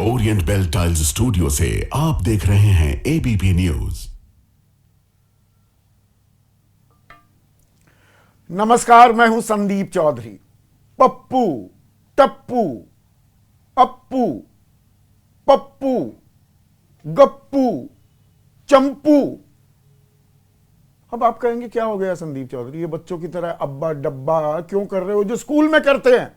Orient bell tiles studio से आप देख रहे हैं एबीपी न्यूज। नमस्कार, मैं हूं संदीप चौधरी। पप्पू, टप्पू, अप्पू, पप्पू, गप्पू, चंपू। अब आप कहेंगे क्या हो गया संदीप चौधरी, ये बच्चों की तरह अब्बा डब्बा क्यों कर रहे हो जो स्कूल में करते हैं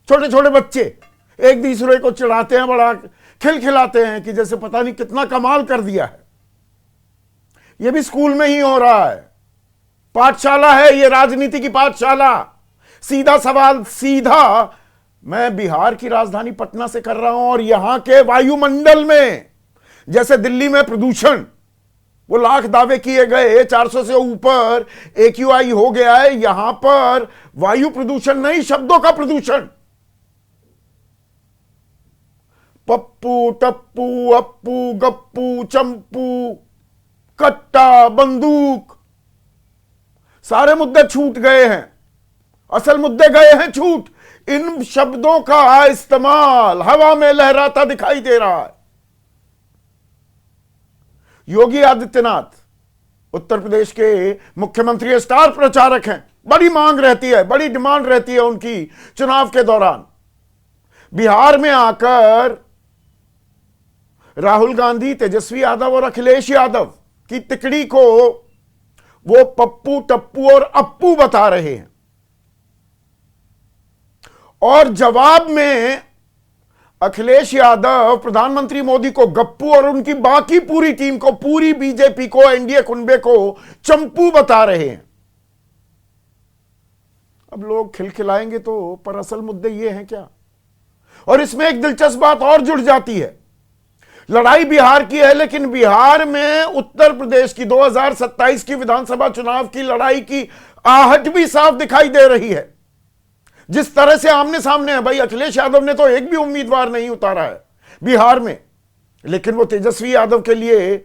छोटे छोटे बच्चे? एक दूसरे को चिढ़ाते हैं, बड़ा खिलखिलाते हैं कि जैसे पता नहीं कितना कमाल कर दिया है। यह भी स्कूल में ही हो रहा है। पाठशाला है ये, राजनीति की पाठशाला। सीधा सवाल सीधा मैं बिहार की राजधानी पटना से कर रहा हूं और यहां के वायुमंडल में जैसे दिल्ली में प्रदूषण, वो लाख दावे किए गए 400 से ऊपर AQI हो गया है, यहां पर वायु प्रदूषण नहीं, शब्दों का प्रदूषण। पप्पू, टप्पू, अप्पू, गप्पू, चंपू, कट्टा, बंदूक, सारे मुद्दे छूट गए हैं। असल मुद्दे गए हैं छूट। इन शब्दों का इस्तेमाल हवा में लहराता दिखाई दे रहा है। योगी आदित्यनाथ उत्तर प्रदेश के मुख्यमंत्री स्टार प्रचारक हैं। बड़ी मांग रहती है, बड़ी डिमांड रहती है उनकी चुनाव के दौरान। बिहार में आकर राहुल गांधी, तेजस्वी यादव और अखिलेश यादव की तिकड़ी को वो पप्पू, टप्पू और अप्पू बता रहे हैं और जवाब में अखिलेश यादव प्रधानमंत्री मोदी को गप्पू और उनकी बाकी पूरी टीम को, पूरी बीजेपी को, एनडीए कुनबे को चंपू बता रहे हैं। अब लोग खिलखिलाएंगे तो, पर असल मुद्दे ये हैं क्या? और इसमें एक दिलचस्प बात और जुड़ जाती है। लड़ाई बिहार की है, लेकिन बिहार में उत्तर प्रदेश की 2027 की विधानसभा चुनाव की लड़ाई की आहट भी साफ दिखाई दे रही है। जिस तरह से आमने सामने है, भाई अखिलेश यादव ने तो एक भी उम्मीदवार नहीं उतारा है बिहार में, लेकिन वो तेजस्वी यादव के लिए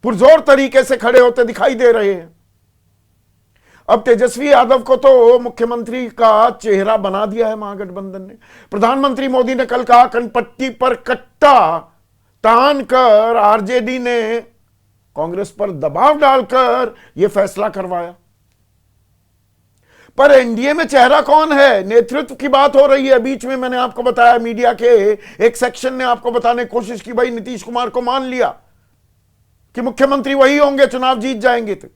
पुरजोर तरीके से खड़े होते दिखाई दे रहे हैं। अब तेजस्वी यादव को तो मुख्यमंत्री का चेहरा बना दिया है महागठबंधन ने। प्रधानमंत्री मोदी ने कल कहा कनपट्टी पर कट्टा तान कर आरजेडी ने कांग्रेस पर दबाव डालकर यह फैसला करवाया। पर एनडीए में चेहरा कौन है? नेतृत्व की बात हो रही है। बीच में मैंने आपको बताया, मीडिया के एक सेक्शन ने आपको बताने की कोशिश की, भाई नीतीश कुमार को मान लिया कि मुख्यमंत्री वही होंगे, चुनाव जीत जाएंगे तो।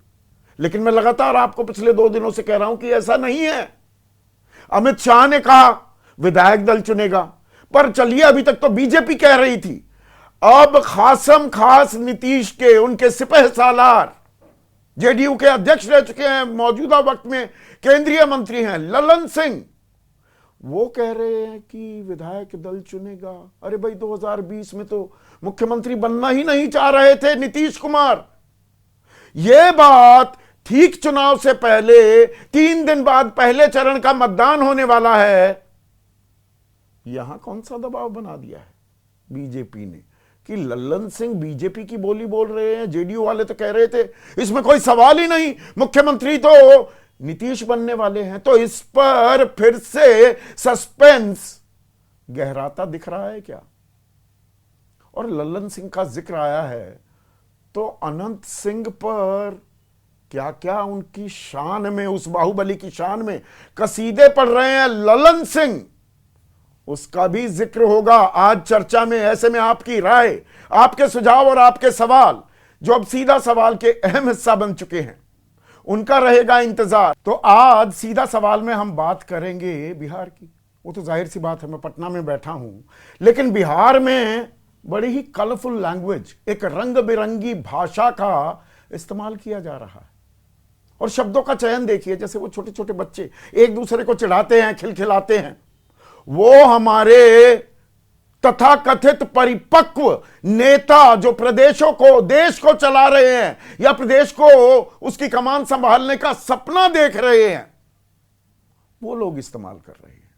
लेकिन मैं लगातार आपको पिछले 2 दिनों से कह रहा हूं कि ऐसा नहीं है। अमित शाह ने कहा विधायक दल चुनेगा, पर चलिए अभी तक तो बीजेपी कह रही थी। अब खासम खास नीतीश के उनके सिपह सालार, जेडीयू के अध्यक्ष रह चुके हैं, मौजूदा वक्त में केंद्रीय मंत्री हैं, ललन सिंह, वो कह रहे हैं कि विधायक दल चुनेगा। अरे भाई 2020 में तो मुख्यमंत्री बनना ही नहीं चाह रहे थे नीतीश कुमार। यह बात ठीक चुनाव से पहले 3 दिन बाद पहले चरण का मतदान होने वाला है। यहां कौन सा दबाव बना दिया है बीजेपी ने कि लल्लन सिंह बीजेपी की बोली बोल रहे हैं? जेडीयू वाले तो कह रहे थे इसमें कोई सवाल ही नहीं, मुख्यमंत्री तो नीतीश बनने वाले हैं। तो इस पर फिर से सस्पेंस गहराता दिख रहा है क्या? और लल्लन सिंह का जिक्र आया है तो अनंत सिंह पर क्या क्या उनकी शान में, उस बाहुबली की शान में कसीदे पढ़ रहे हैं ललन सिंह, उसका भी जिक्र होगा आज चर्चा में। ऐसे में आपकी राय, आपके सुझाव और आपके सवाल, जो अब सीधा सवाल के अहम हिस्सा बन चुके हैं, उनका रहेगा इंतजार। तो आज सीधा सवाल में हम बात करेंगे बिहार की। वो तो जाहिर सी बात है, मैं पटना में बैठा हूं, लेकिन बिहार में बड़ी ही कलरफुल लैंग्वेज, एक रंग बिरंगी भाषा का इस्तेमाल किया जा रहा है। और शब्दों का चयन देखिए, जैसे वो छोटे छोटे बच्चे एक दूसरे को चिढ़ाते हैं, खिलखिलाते हैं। वो हमारे तथाकथित परिपक्व नेता जो प्रदेशों को, देश को चला रहे हैं या प्रदेश को उसकी कमान संभालने का सपना देख रहे हैं, वो लोग इस्तेमाल कर रहे हैं।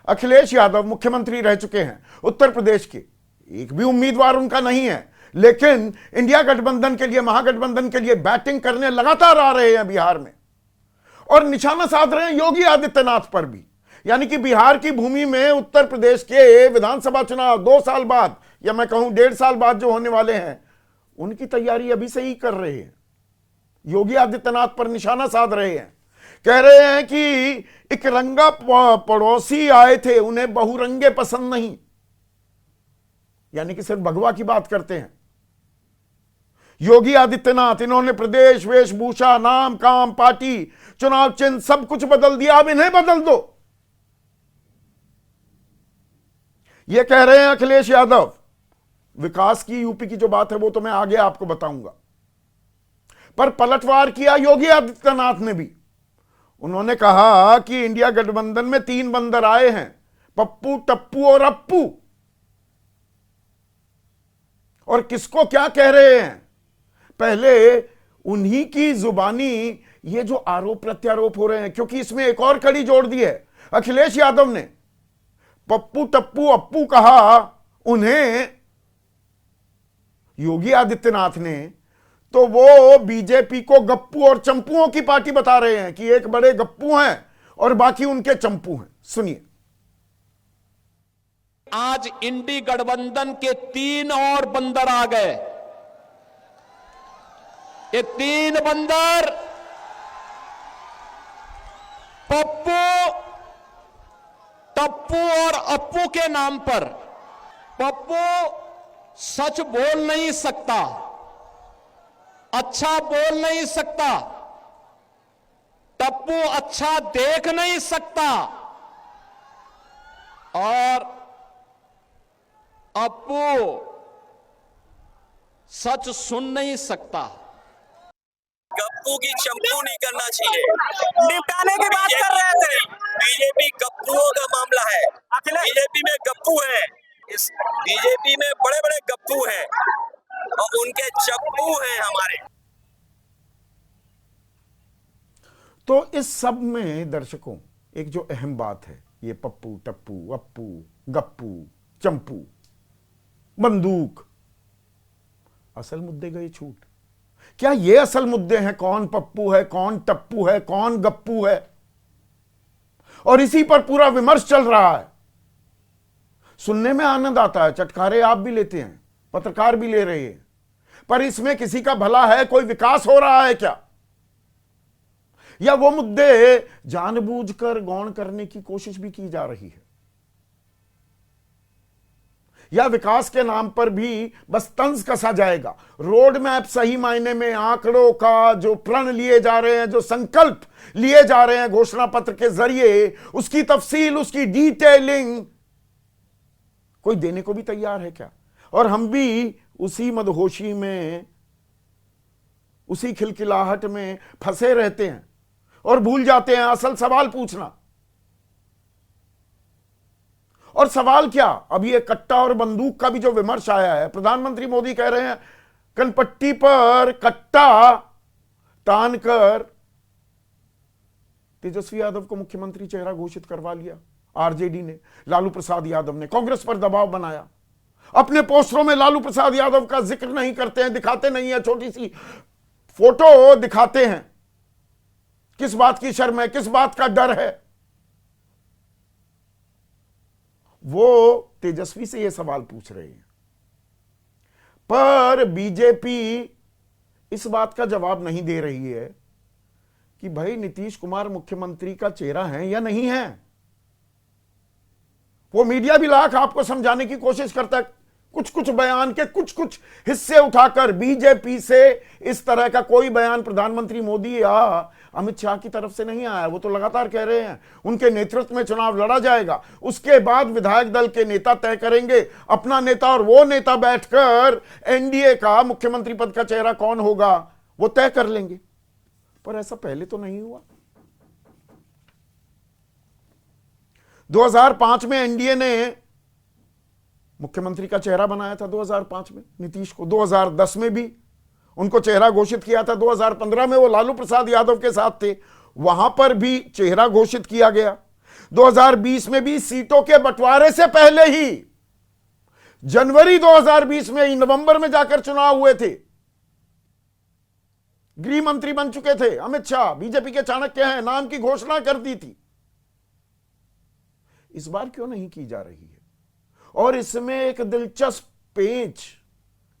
अखिलेश यादव मुख्यमंत्री रह चुके हैं उत्तर प्रदेश के, एक भी उम्मीदवार उनका नहीं है, लेकिन इंडिया गठबंधन के लिए, महागठबंधन के लिए बैटिंग करने लगातार आ रहे हैं बिहार में और निशाना साध रहे हैं योगी आदित्यनाथ पर भी। यानी कि बिहार की भूमि में उत्तर प्रदेश के विधानसभा चुनाव 2 साल बाद, या मैं कहूं 1.5 साल बाद जो होने वाले हैं, उनकी तैयारी अभी से ही कर रहे हैं। योगी आदित्यनाथ पर निशाना साध रहे हैं, कह रहे हैं कि एक रंगा पड़ोसी आए थे, उन्हें बहुरंगे पसंद नहीं, यानी कि सिर्फ भगवा की बात करते हैं। योगी आदित्यनाथ, इन्होंने प्रदेश, वेशभूषा, नाम, काम, पार्टी, चुनाव चिन्ह सब कुछ बदल दिया, अब इन्हें बदल दो, ये कह रहे हैं अखिलेश यादव। विकास की, यूपी की जो बात है वो तो मैं आगे आपको बताऊंगा, पर पलटवार किया योगी आदित्यनाथ ने भी। उन्होंने कहा कि इंडिया गठबंधन में 3 बंदर आए हैं, पप्पू, टप्पू और अप्पू, और किसको क्या कह रहे हैं। पहले उन्हीं की जुबानी ये जो आरोप प्रत्यारोप हो रहे हैं, क्योंकि इसमें एक और कड़ी जोड़ दी है। अखिलेश यादव ने पप्पू, टप्पू, अप्पू कहा उन्हें योगी आदित्यनाथ ने, तो वो बीजेपी को गप्पू और चंपुओं की पार्टी बता रहे हैं कि एक बड़े गप्पू हैं और बाकी उनके चंपू हैं। सुनिए। आज इंडी गठबंधन के 3 और बंदर आ गए। ये 3 बंदर पप्पू, टप्पू और अप्पू के नाम पर। पप्पू सच बोल नहीं सकता, अच्छा बोल नहीं सकता, टप्पू अच्छा देख नहीं सकता, और अप्पू सच सुन नहीं सकता। गप्पू की चंपू नहीं करना चाहिए, निपटाने की बात कर रहे थे। बीजेपी गप्पुओं का मामला है। बीजेपी में गप्पू है, इस बीजेपी में बड़े बड़े गप्पू हैं और उनके चप्पू हैं हमारे। तो इस सब में दर्शकों एक जो अहम बात है, ये पप्पू, टप्पू, अप्पू, गप्पू, चंपू, बंदूक, असल मुद्दे गए छूट। क्या ये असल मुद्दे हैं? कौन पप्पू है, कौन टप्पू है, कौन गप्पू है? और इसी पर पूरा विमर्श चल रहा है। सुनने में आनंद आता है, चटखारे आप भी लेते हैं, पत्रकार भी ले रहे हैं, पर इसमें किसी का भला है? कोई विकास हो रहा है क्या? या वो मुद्दे जानबूझकर गौण करने की कोशिश भी की जा रही है? या विकास के नाम पर भी बस तंज कसा जाएगा? रोड मैप सही मायने में आंकड़ों का जो प्रण लिए जा रहे हैं, जो संकल्प लिए जा रहे हैं घोषणा पत्र के जरिए, उसकी तफसील, उसकी डिटेलिंग कोई देने को भी तैयार है क्या? और हम भी उसी मदहोशी में, उसी खिलखिलाहट में फंसे रहते हैं और भूल जाते हैं असल सवाल पूछना। और सवाल क्या, अब ये कट्टा और बंदूक का भी जो विमर्श आया है, प्रधानमंत्री मोदी कह रहे हैं कनपट्टी पर कट्टा तानकर तेजस्वी यादव को मुख्यमंत्री चेहरा घोषित करवा लिया। आरजेडी ने, लालू प्रसाद यादव ने कांग्रेस पर दबाव बनाया। अपने पोस्टरों में लालू प्रसाद यादव का जिक्र नहीं करते हैं, दिखाते नहीं है, छोटी सी फोटो दिखाते हैं। किस बात की शर्म है, किस बात का डर है? वो तेजस्वी से ये सवाल पूछ रहे हैं, पर बीजेपी इस बात का जवाब नहीं दे रही है कि भाई नीतीश कुमार मुख्यमंत्री का चेहरा है या नहीं है। वो मीडिया भी लाख आपको समझाने की कोशिश करता है, कुछ कुछ बयान के कुछ कुछ हिस्से उठाकर। बीजेपी से इस तरह का कोई बयान प्रधानमंत्री मोदी या अमित शाह की तरफ से नहीं आया। वो तो लगातार कह रहे हैं उनके नेतृत्व में चुनाव लड़ा जाएगा, उसके बाद विधायक दल के नेता तय करेंगे अपना नेता, और वो नेता बैठकर एनडीए का मुख्यमंत्री पद का चेहरा कौन होगा वो तय कर लेंगे। पर ऐसा पहले तो नहीं हुआ। 2005 में एनडीए ने मुख्यमंत्री का चेहरा बनाया था, 2005 में नीतीश को, 2010 में भी उनको चेहरा घोषित किया था, 2015 में वो लालू प्रसाद यादव के साथ थे, वहां पर भी चेहरा घोषित किया गया। 2020 में भी सीटों के बंटवारे से पहले ही, जनवरी 2020 में, नवंबर में जाकर चुनाव हुए थे। गृह मंत्री बन चुके थे अमित शाह, बीजेपी के चाणक्य हैं, नाम की घोषणा कर दी थी। इस बार क्यों नहीं की जा रही है? और इसमें एक दिलचस्प पेंच,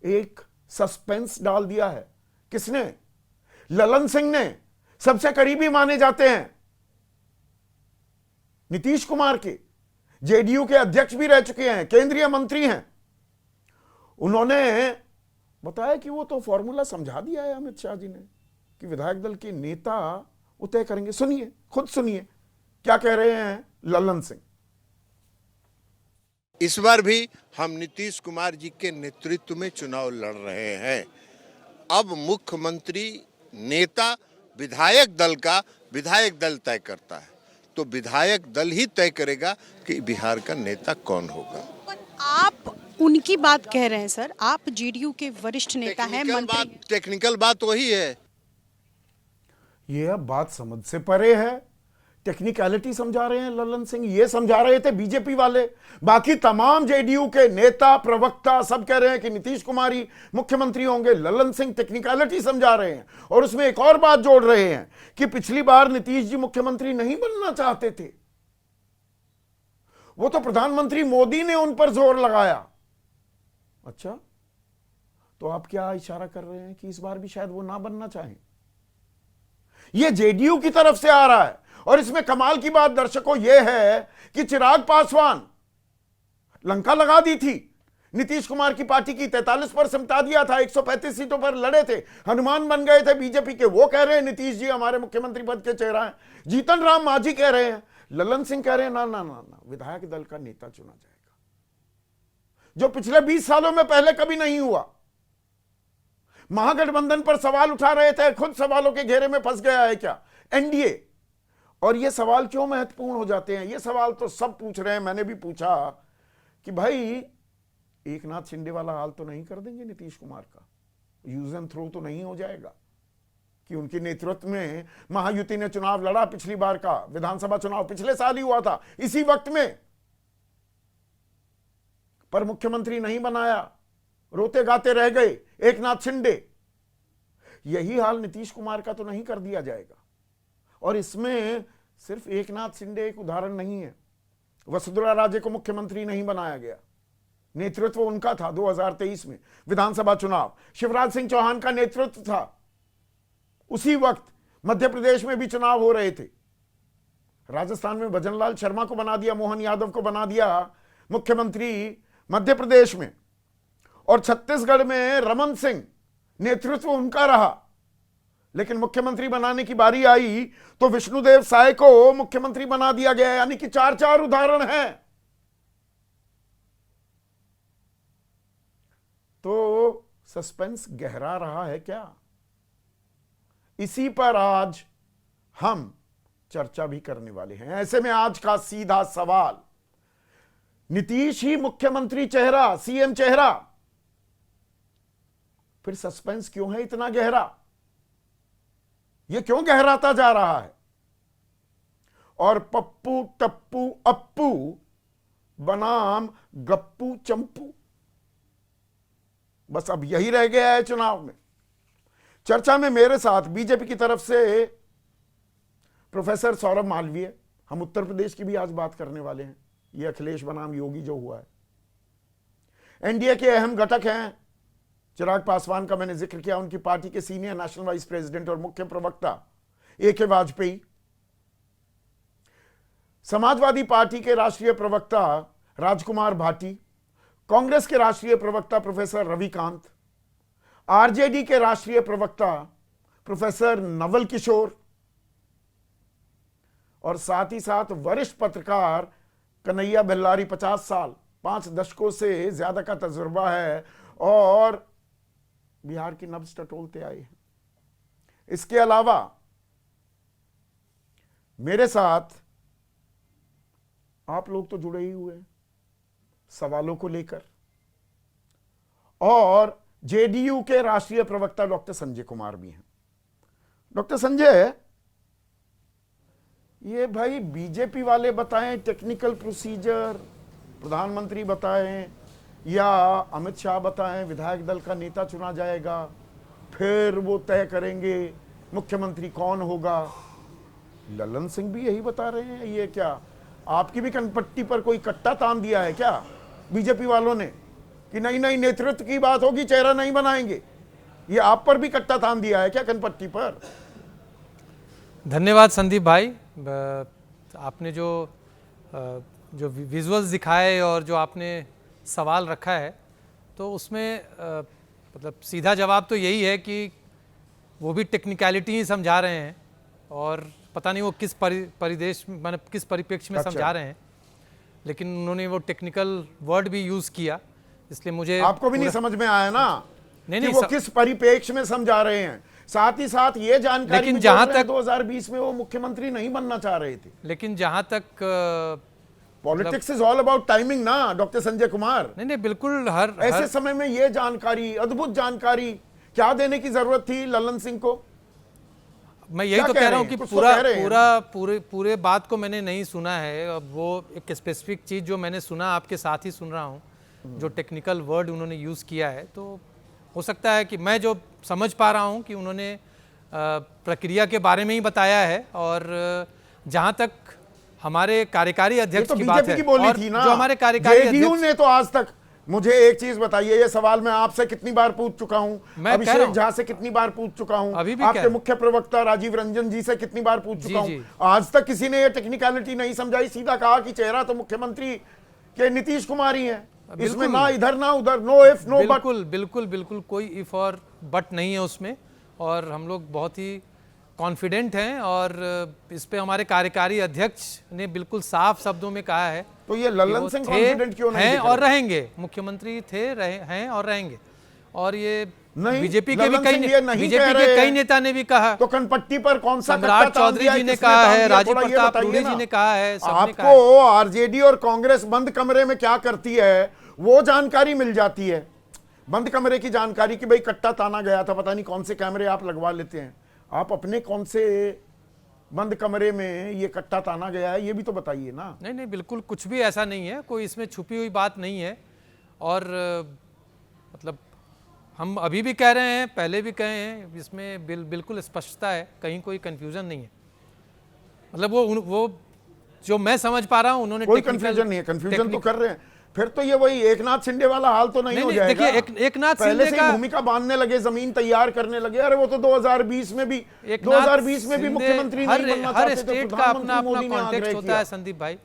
एक सस्पेंस डाल दिया है। किसने? ललन सिंह ने। सबसे करीबी माने जाते हैं नीतीश कुमार के, जेडीयू के अध्यक्ष भी रह चुके हैं, केंद्रीय मंत्री हैं। उन्होंने बताया कि वो तो फॉर्मूला समझा दिया है अमित शाह जी ने कि विधायक दल के नेता वो तय करेंगे। सुनिए, खुद सुनिए क्या कह रहे हैं ललन सिंह। इस बार भी हम नीतीश कुमार जी के नेतृत्व में चुनाव लड़ रहे हैं। अब मुख्यमंत्री नेता विधायक दल तय करता है, तो विधायक दल ही तय करेगा कि बिहार का नेता कौन होगा। पर आप उनकी बात कह रहे हैं सर, आप जेडीयू के वरिष्ठ नेता हैं, मंत्री। टेक्निकल बात वही है। यह बात समझ से परे है। टेक्निकलिटी समझा रहे हैं ललन सिंह, ये समझा रहे थे बीजेपी वाले। बाकी तमाम जेडीयू के नेता, प्रवक्ता सब कह रहे हैं कि नीतीश कुमार ही मुख्यमंत्री होंगे। ललन सिंह टेक्निकलिटी समझा रहे हैं और उसमें एक और बात जोड़ रहे हैं कि पिछली बार नीतीश जी मुख्यमंत्री नहीं बनना चाहते थे, वो तो प्रधानमंत्री मोदी ने उन पर जोर लगाया। अच्छा, तो आप क्या इशारा कर रहे हैं कि इस बार भी शायद वो ना बनना चाहें? यह जेडीयू की तरफ से आ रहा है। और इसमें कमाल की बात दर्शकों यह है कि चिराग पासवान लंका लगा दी थी नीतीश कुमार की पार्टी की, 43 पर सिमटा दिया था, 135 सीटों पर लड़े थे, हनुमान बन गए थे बीजेपी के। वो कह रहे हैं नीतीश जी हमारे मुख्यमंत्री पद के चेहरा हैं। जीतन राम मांझी कह रहे हैं, ललन सिंह कह रहे हैं ना ना ना ना, विधायक दल का नेता चुना जाएगा, जो पिछले 20 सालों में पहले कभी नहीं हुआ। महागठबंधन पर सवाल उठा रहे थे, खुद सवालों के घेरे में फंस गया है क्या एनडीए? और ये सवाल क्यों महत्वपूर्ण हो जाते हैं? ये सवाल तो सब पूछ रहे हैं, मैंने भी पूछा कि भाई एक नाथ शिंदे वाला हाल तो नहीं कर देंगे नीतीश कुमार का? यूज एंड थ्रो तो नहीं हो जाएगा कि उनके नेतृत्व में महायुति ने चुनाव लड़ा? पिछली बार का विधानसभा चुनाव पिछले साल ही हुआ था इसी वक्त में, पर मुख्यमंत्री नहीं बनाया, रोते गाते रह गए एक नाथ शिंदे। यही हाल नीतीश कुमार का तो नहीं कर दिया जाएगा। और इसमें सिर्फ एक नाथ शिंदे एक उदाहरण नहीं है। वसुंधरा राजे को मुख्यमंत्री नहीं बनाया गया, नेतृत्व उनका था 2023 में विधानसभा चुनाव। शिवराज सिंह चौहान का नेतृत्व था उसी वक्त। मध्य प्रदेश में भी चुनाव हो रहे थे। राजस्थान में भजनलाल शर्मा को बना दिया, मोहन यादव को बना दिया मुख्यमंत्री मध्य प्रदेश में। और छत्तीसगढ़ में रमन सिंह नेतृत्व उनका रहा। लेकिन मुख्यमंत्री बनाने की बारी आई तो विष्णुदेव साय को मुख्यमंत्री बना दिया गया। यानी कि 4 उदाहरण हैं। तो सस्पेंस गहरा रहा है क्या? इसी पर आज हम चर्चा भी करने वाले हैं। ऐसे में आज का सीधा सवाल, नीतीश ही मुख्यमंत्री चेहरा, सीएम चेहरा, फिर सस्पेंस क्यों है इतना गहरा? यह क्यों गहराता जा रहा है? और पप्पू टप्पू अप्पू बनाम गप्पू चंपू, बस अब यही रह गया है चुनाव में। चर्चा में मेरे साथ बीजेपी की तरफ से प्रोफेसर सौरभ मालवीय, हम उत्तर प्रदेश की भी आज बात करने वाले हैं, यह अखिलेश बनाम योगी जो हुआ है। एनडीए के अहम घटक हैं चिराग पासवान का मैंने जिक्र किया, उनकी पार्टी के सीनियर नेशनल वाइस प्रेसिडेंट और मुख्य प्रवक्ता AK वाजपेयी, समाजवादी पार्टी के राष्ट्रीय प्रवक्ता राजकुमार भाटी, कांग्रेस के राष्ट्रीय प्रवक्ता प्रोफेसर रविकांत, आरजेडी के राष्ट्रीय प्रवक्ता प्रोफेसर नवल किशोर, और साथ ही साथ वरिष्ठ पत्रकार कन्हैया बेल्लारी। 50 साल, 5 दशकों से ज्यादा का तजुर्बा है और बिहार की नब्ज टटोलते आए हैं। इसके अलावा मेरे साथ आप लोग तो जुड़े ही हुए हैं सवालों को लेकर, और जेडीयू के राष्ट्रीय प्रवक्ता डॉक्टर संजय कुमार भी हैं। डॉक्टर संजय, ये भाई बीजेपी वाले बताएं टेक्निकल प्रोसीजर, प्रधानमंत्री बताएं या अमित शाह बताएं विधायक दल का नेता चुना जाएगा, फिर वो तय करेंगे मुख्यमंत्री कौन होगा। ललन सिंह भी यही बता रहे हैं। ये क्या आपकी भी कनपट्टी पर कोई कट्टा तान दिया है क्या बीजेपी वालों ने कि नहीं नहीं नेतृत्व की बात होगी, चेहरा नहीं बनाएंगे? ये आप पर भी कट्टा तान दिया है क्या कनपट्टी पर? धन्यवाद संदीप भाई। आपने जो विजुअल्स दिखाए और जो आपने सवाल रखा है, तो उसमें मतलब सीधा जवाब तो यही है कि वो भी टेक्निकलिटी ही समझा रहे हैं और पता नहीं वो किस परिदेश मतलब किस परिप्रेक्ष्य में समझा रहे हैं, लेकिन उन्होंने वो टेक्निकल वर्ड भी यूज़ किया, इसलिए मुझे आपको भी नहीं समझ में आया ना नहीं, कि वो किस परिप्रेक्ष्य में समझा रहे हैं। साथ ही साथ ये जानकारी लेकिन जहां तक 2020 में वो मुख्यमंत्री नहीं बनना चाह रहे थे। लेकिन जहां तक politics is all about timing ना डॉक्टर संजय कुमार। नहीं बिल्कुल ऐसे समय में ये जानकारी, अद्भुत जानकारी क्या देने की जरूरत थी ललन सिंह को? मैं यही तो कह रहा हूं कि पूरे बात को मैंने नहीं सुना है। अब वो एक स्पेसिफिक चीज जो मैंने सुना आपके साथ ही सुन रहा हूं, जो टेक्निकल वर्ड उन्होंने यूज किया है, तो हो सकता है कि मैं जो समझ पा रहा हूं कि उन्होंने प्रक्रिया के बारे में ही बताया है। और जहां तक हमारे कार्यकारी अध्यक्ष तो की बात है, की बोली और थी ना, जो हमारे कार्यकारी जेडीयू अध्यक्ष ने तो आज तक, मुझे एक चीज बताइए, ये सवाल मैं आपसे कितनी बार पूछ चुका हूं, अभिषेक झा से कितनी बार पूछ चुका हूं, अभी भी आपके मुख्य प्रवक्ता राजीव रंजन जी से कितनी बार पूछ चुका हूं, आज तक किसी ने ये टेक्निकलिटी नहीं समझाई। सीधा कहा कि चेहरा तो मुख्यमंत्री के नीतीश कुमार ही है, इसमें ना इधर ना उधर, नो इफ नो बट। बिल्कुल कोई इफ और बट नहीं है उसमें, और हम लोग बहुत ही कॉन्फिडेंट हैं। और इस पे हमारे कार्यकारी अध्यक्ष ने बिल्कुल साफ शब्दों में कहा है। तो ये ललन सिंह कॉन्फिडेंट क्यों नहीं हैं और रहेंगे, मुख्यमंत्री हैं और रहेंगे। और ये बीजेपी के भी कई नेता ने भी कहा, तो कनपट्टी पर कौन सा सम्राट चौधरी जी ने कहा है, राजीव प्रताप रूडी जी ने कहा है, आपको आरजेडी और कांग्रेस बंद कमरे में क्या करती है वो जानकारी मिल जाती है। बंद कमरे की जानकारी कि भाई कट्टा ताना गया था, पता नहीं कौन से कैमरे आप लगवा लेते हैं, आप अपने कौन से बंद कमरे में ये कट्टा ताना गया है ये भी तो बताइए ना। नहीं बिल्कुल कुछ भी ऐसा नहीं है, कोई इसमें छुपी हुई बात नहीं है। और मतलब हम अभी भी कह रहे हैं, पहले भी कहे हैं, इसमें बिल्कुल स्पष्टता है, कहीं कोई कंफ्यूजन नहीं है। मतलब वो जो मैं समझ पा रहा हूं, उन्होंने कोई कंफ्यूजन नहीं है, कंफ्यूजन तो कर रहे हैं। फिर तो ये वही एकनाथ शिंदे वाला हाल तो नहीं हो जाएगा? देखिए एकनाथ पहले से भूमिका बांधने लगे, जमीन तैयार करने लगे। अरे वो तो 2020 में भी मुख्यमंत्री नहीं बनना चाहते थे। हर स्टेट का अपना अपना कॉन्टेक्स्ट होता है संदीप भाई।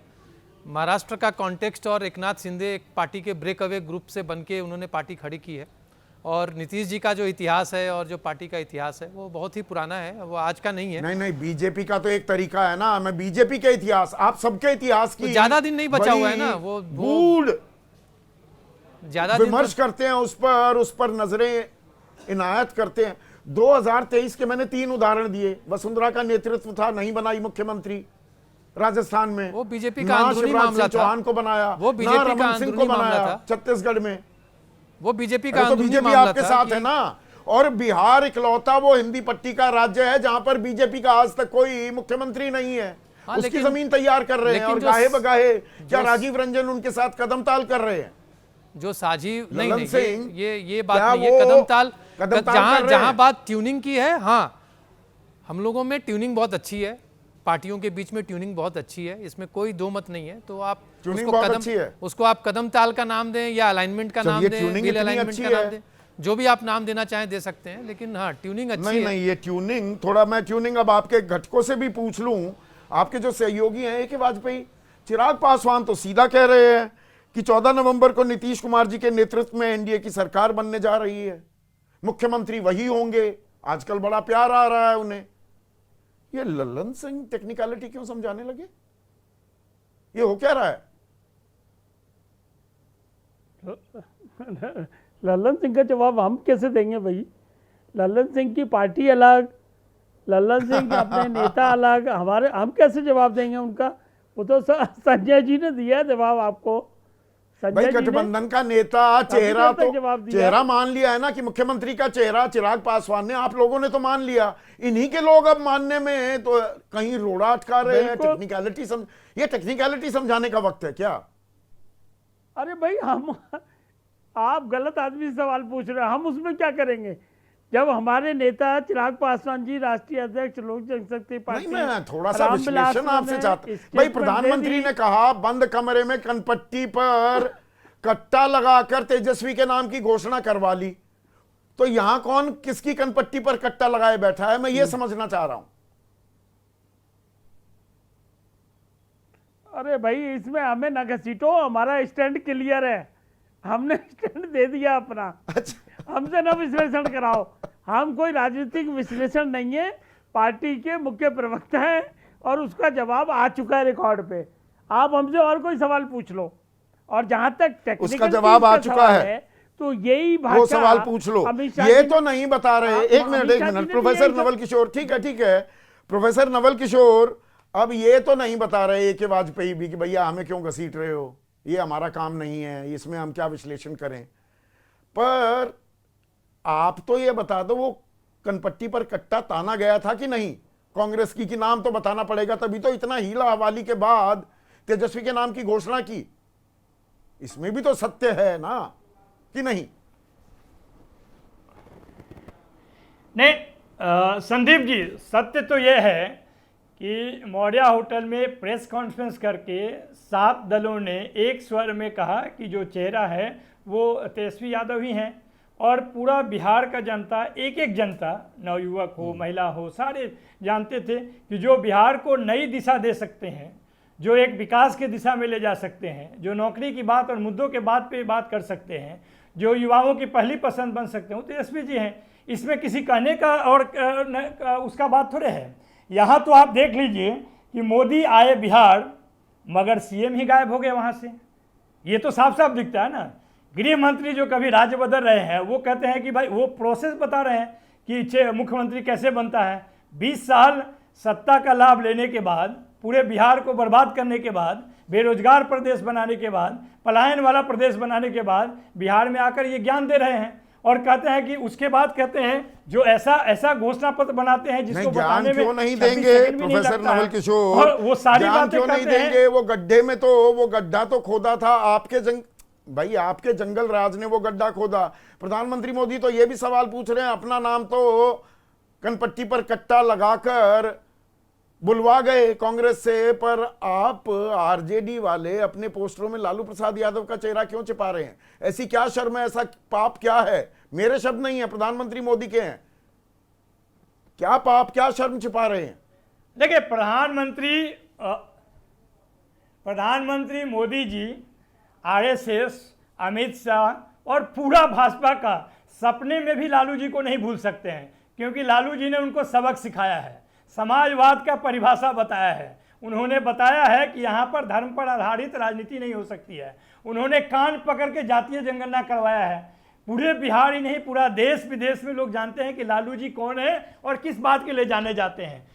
महाराष्ट्र का कॉन्टेक्स्ट और एकनाथ शिंदे एक पार्टी के ब्रेक अवे ग्रुप से बनके उन्होंने पार्टी खड़ी की है। और नीतीश जी का जो इतिहास है और जो पार्टी का इतिहास है वो बहुत ही पुराना है, वो आज का नहीं है। नहीं बीजेपी का तो एक तरीका है ना, मैं बीजेपी के इतिहास, आप सबके इतिहास की ज्यादा दिन नहीं बचा हुआ है ना, वो ज्यादा विमर्श करते हैं, उस पर नजरें इनायत करते हैं। 2023 के मैंने 3 उदाहरण दिए। वसुंधरा का नेतृत्व था, नहीं बनाई मुख्यमंत्री राजस्थान में, वो बीजेपी का अंदरूनी मामला था, चौहान को बनाया, वो बीजेपी का रमन सिंह को बनाया छत्तीसगढ़ में, वो बीजेपी का तो बीजेपी आपके साथ है ना। और बिहार इकलौता वो हिंदी पट्टी का राज्य है जहां पर बीजेपी का आज तक कोई मुख्यमंत्री नहीं है। उसकी जमीन तैयार कर रहे हैं और गाहे बगाहे क्या राजीव रंजन उनके साथ कदम ताल कर रहे हैं। जो साझी नहीं ये बात नहीं है, कदम ताल जहां बात ट्यूनिंग की है, हाँ हम लोगों में ट्यूनिंग बहुत अच्छी है, पार्टियों के बीच में ट्यूनिंग बहुत अच्छी है, इसमें कोई दो मत नहीं है। तो आप उसको आप कदम ताल का नाम दें या अलाइनमेंट का नाम दें, व्हील अलाइनमेंट का नाम दें, जो भी आप नाम देना चाहें दे सकते हैं, लेकिन हाँ ट्यूनिंग अच्छी है। नहीं ये ट्यूनिंग, थोड़ा मैं ट्यूनिंग अब आपके घटकों से भी पूछ लूं। आपके जो सहयोगी हैं ए के वाजपेयी, चिराग पासवान तो सीधा कह रहे हैं कि 14 नवंबर को नीतीश कुमार जी के नेतृत्व में एनडीए की सरकार बनने जा रही है, मुख्यमंत्री वही होंगे, आजकल बड़ा प्यार आ रहा है उन्हें। ये ललन सिंह टेक्निकलिटी क्यों समझाने लगे? ये हो क्या रहा है? ललन सिंह का जवाब हम कैसे देंगे भाई? ललन सिंह की पार्टी अलग, ललन सिंह के अपने नेता अलग, हम कैसे जवाब देंगे उनका? वो तो संजय जी ने दिया जवाब आपको। भाई गठबंधन का नेता चेहरा तो चेहरा मान लिया है ना कि मुख्यमंत्री का चेहरा चिराग पासवान ने, आप लोगों ने तो मान लिया, इन्हीं के लोग अब मानने में तो कहीं रोड़ा अटका रहे हैं। ये टेक्निकलिटी समझाने का वक्त है क्या? अरे भाई आप गलत आदमी से सवाल पूछ रहे हैं, हम उसमें क्या करेंगे? जब हमारे नेता चिराग पासवान जी राष्ट्रीय अध्यक्ष लोक जनशक्ति पार्टी, नहीं, मैं थोड़ा सा रामविलास विश्लेषण आपसे ने चाहता भाई। स्टेटमेंट प्रधानमंत्री दे दी। ने कहा बंद कमरे में कनपट्टी पर कट्टा लगाकर तेजस्वी के नाम की घोषणा करवा ली, तो यहां कौन किसकी कनपट्टी पर कट्टा लगाए बैठा है, मैं ये समझना चाह रहा हूं। अरे भाई, इसमें हमें न घसीटो, हमारा स्टैंड क्लियर है, हमने स्टैंड दे दिया अपना। अच्छा, हमसे न विश्लेषण कराओ, हम कोई राजनीतिक विश्लेषण नहीं है, पार्टी के मुख्य प्रवक्ता हैं और उसका जवाब आ चुका है रिकॉर्ड पे। आप हमसे और कोई सवाल पूछ लो, और जहां तक टेक्निकल उसका जवाब आ चुका है तो यही भाषा वो सवाल पूछ लो। ये तो नहीं बता रहे। एक मिनट प्रोफेसर नवल किशोर, ठीक है प्रोफेसर नवल किशोर, अब ये तो नहीं बता रहे कि वाजपेयी भी कि भैया हमें क्यों घसीट रहे हो, ये हमारा काम नहीं है, इसमें हम क्या विश्लेषण करें। पर आप तो ये बता दो वो कनपट्टी पर कट्टा ताना गया था कि नहीं कांग्रेस की, कि नाम तो बताना पड़ेगा, तभी तो इतना हीला हवाली के बाद तेजस्वी के नाम की घोषणा की। इसमें भी तो सत्य है ना कि नहीं? नहीं संदीप जी, सत्य तो यह है कि मौर्या होटल में प्रेस कॉन्फ्रेंस करके 7 दलों ने एक स्वर में कहा कि जो चेहरा है वो तेजस्वी यादव ही हैं, और पूरा बिहार का जनता, एक एक जनता, नवयुवक हो महिला हो, सारे जानते थे कि जो बिहार को नई दिशा दे सकते हैं, जो एक विकास के दिशा में ले जा सकते हैं, जो नौकरी की बात और मुद्दों के बात पे बात कर सकते हैं, जो युवाओं की पहली पसंद बन सकते हैं, वो तेजस्वी जी हैं। इसमें किसी कहने का और उसका बात थोड़े है। यहाँ तो आप देख लीजिए कि मोदी आए बिहार मगर सीएम ही गायब हो गए वहाँ से, ये तो साफ साफ दिखता है ना। गृह मंत्री जो कभी राज्य बदल रहे हैं वो कहते हैं कि भाई वो प्रोसेस बता रहे हैं कि मुख्यमंत्री कैसे बनता है। 20 साल सत्ता का लाभ लेने के बाद, पूरे बिहार को बर्बाद करने के बाद, बेरोजगार प्रदेश बनाने के बाद, पलायन वाला प्रदेश बनाने के बाद बिहार में आकर ये ज्ञान दे रहे हैं, और कहते हैं कि उसके बाद कहते हैं जो ऐसा घोषणा पत्र बनाते हैं जिसको बताने में क्यों नहीं देंगे प्रोफेसर नवल किशोर, वो सारी बातें क्यों नहीं देंगे? वो गड्ढे में तो वो गड्ढा तो खोदा था आपके जंगल राज ने वो गड्ढा खोदा। प्रधानमंत्री मोदी तो ये भी सवाल पूछ रहे हैं, अपना नाम तो कनपट्टी पर कट्टा लगाकर बुलवा गए कांग्रेस से, पर आप आरजेडी वाले अपने पोस्टरों में लालू प्रसाद यादव का चेहरा क्यों छिपा रहे हैं? ऐसी क्या शर्म है, ऐसा पाप क्या है? मेरे शब्द नहीं है, प्रधानमंत्री मोदी के हैं। क्या पाप, क्या शर्म छिपा रहे हैं? देखिए, प्रधानमंत्री मोदी जी, आरएसएस, अमित शाह और पूरा भाजपा का सपने में भी लालू जी को नहीं भूल सकते हैं, क्योंकि लालू जी ने उनको सबक सिखाया है, समाजवाद का परिभाषा बताया है। उन्होंने बताया है कि यहाँ पर धर्म पर आधारित राजनीति नहीं हो सकती है। उन्होंने कान पकड़ के जातीय जनगणना करवाया है। पूरे बिहार ही नहीं, पूरा देश विदेश में लोग जानते हैं कि लालू जी कौन है और किस बात के लिए जाने जाते हैं।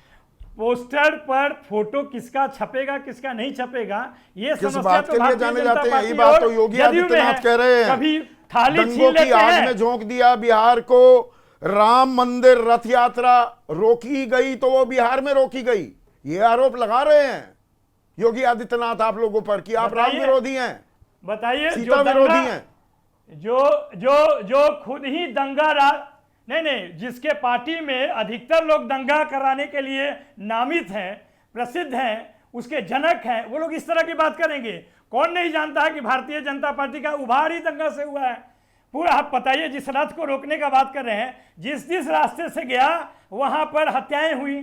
पोस्टर पर फोटो किसका छपेगा किसका नहीं छपेगा, ये समस्या तो भारतीय जनता पार्टी यही बात तो योगी आदित्यनाथ कह रहे हैं। कभी थाली दंगों छीन लेते की आग हैं। में झोंक दिया बिहार को, राम मंदिर रथ यात्रा रोकी गई तो वो बिहार में रोकी गई, ये आरोप लगा रहे हैं योगी आदित्यनाथ आप लोगों पर कि आप राम विरोधी हैं, बताइए, सीता विरोधी हैं। जो खुद ही दंगा नहीं, जिसके पार्टी में अधिकतर लोग दंगा कराने के लिए नामित हैं, प्रसिद्ध हैं, उसके जनक हैं, वो लोग इस तरह की बात करेंगे? कौन नहीं जानता है कि भारतीय जनता पार्टी का उभार ही दंगा से हुआ है। पूरा आप बताइए, जिस रथ को रोकने का बात कर रहे हैं, जिस रास्ते से गया वहां पर हत्याएं हुई,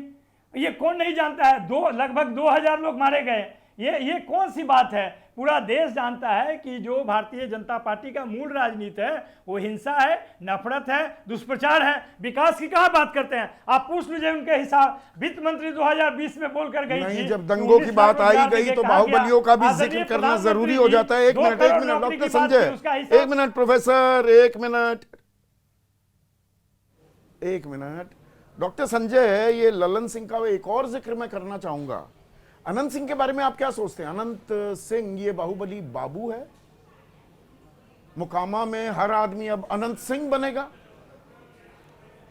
ये कौन नहीं जानता है? लगभग 2000 लोग मारे गए। ये कौन सी बात है? पूरा देश जानता है कि जो भारतीय जनता पार्टी का मूल राजनीति है वो हिंसा है, नफरत है, दुष्प्रचार है। विकास की कहाँ बात करते हैं? आप पूछ लीजिए उनके हिसाब। वित्त मंत्री 2020 में बोलकर गई थी, जब दंगों की बात आई गई तो बाहुबलियों का भी जिक्र करना जरूरी हो जाता है। एक मिनट डॉक्टर संजय, एक मिनट प्रोफेसर, एक मिनट डॉक्टर संजय, ये ललन सिंह का एक और जिक्र मैं करना चाहूंगा। अनंत सिंह के बारे में आप क्या सोचते हैं? अनंत सिंह ये बाहुबली बाबू है, मुकामा में हर आदमी अब अनंत सिंह बनेगा।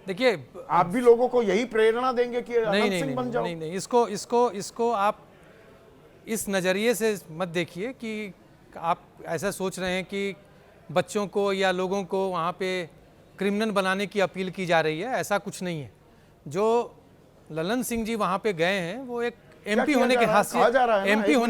देखिए, आप भी लोगों को यही प्रेरणा देंगे कि अनंत सिंह बन जाओ? नहीं, इसको आप इस नज़रिए से मत देखिए कि आप ऐसा सोच रहे हैं कि बच्चों को या लोगों को वहाँ पे क्रिमिनल बनाने की अपील की जा रही है, ऐसा कुछ नहीं है। जो ललन सिंह जी वहां पे गए हैं वो एक एमपी होने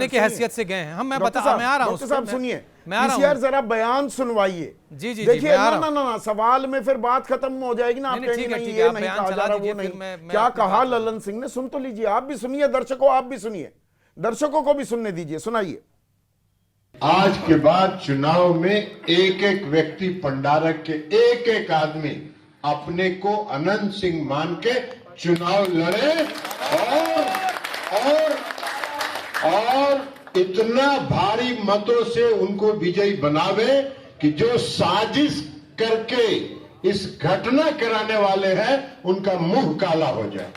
के हैसियत से गए हैं। हम मैं आ रहा हूं साहब, सुनिए यार, जरा बयान सुनवाइए। जी देखिए ना सवाल में फिर बात खत्म हो जाएगी ना। आप कहेंगे नहीं ये नहीं कहा जा रहा, वो नहीं। क्या कहा ललन सिंह ने, सुन तो लीजिए। आप भी सुनिए, दर्शकों आप भी सुनिए, दर्शकों को भी सुनने दीजिए, सुनाइए। आज के बाद चुनाव में एक एक व्यक्ति पंडारक के एक एक आदमी अपने को अनंत सिंह मान के चुनाव लड़े और इतना भारी मतों से उनको विजयी बनावे कि जो साजिश करके इस घटना कराने वाले हैं उनका मुंह काला हो जाए।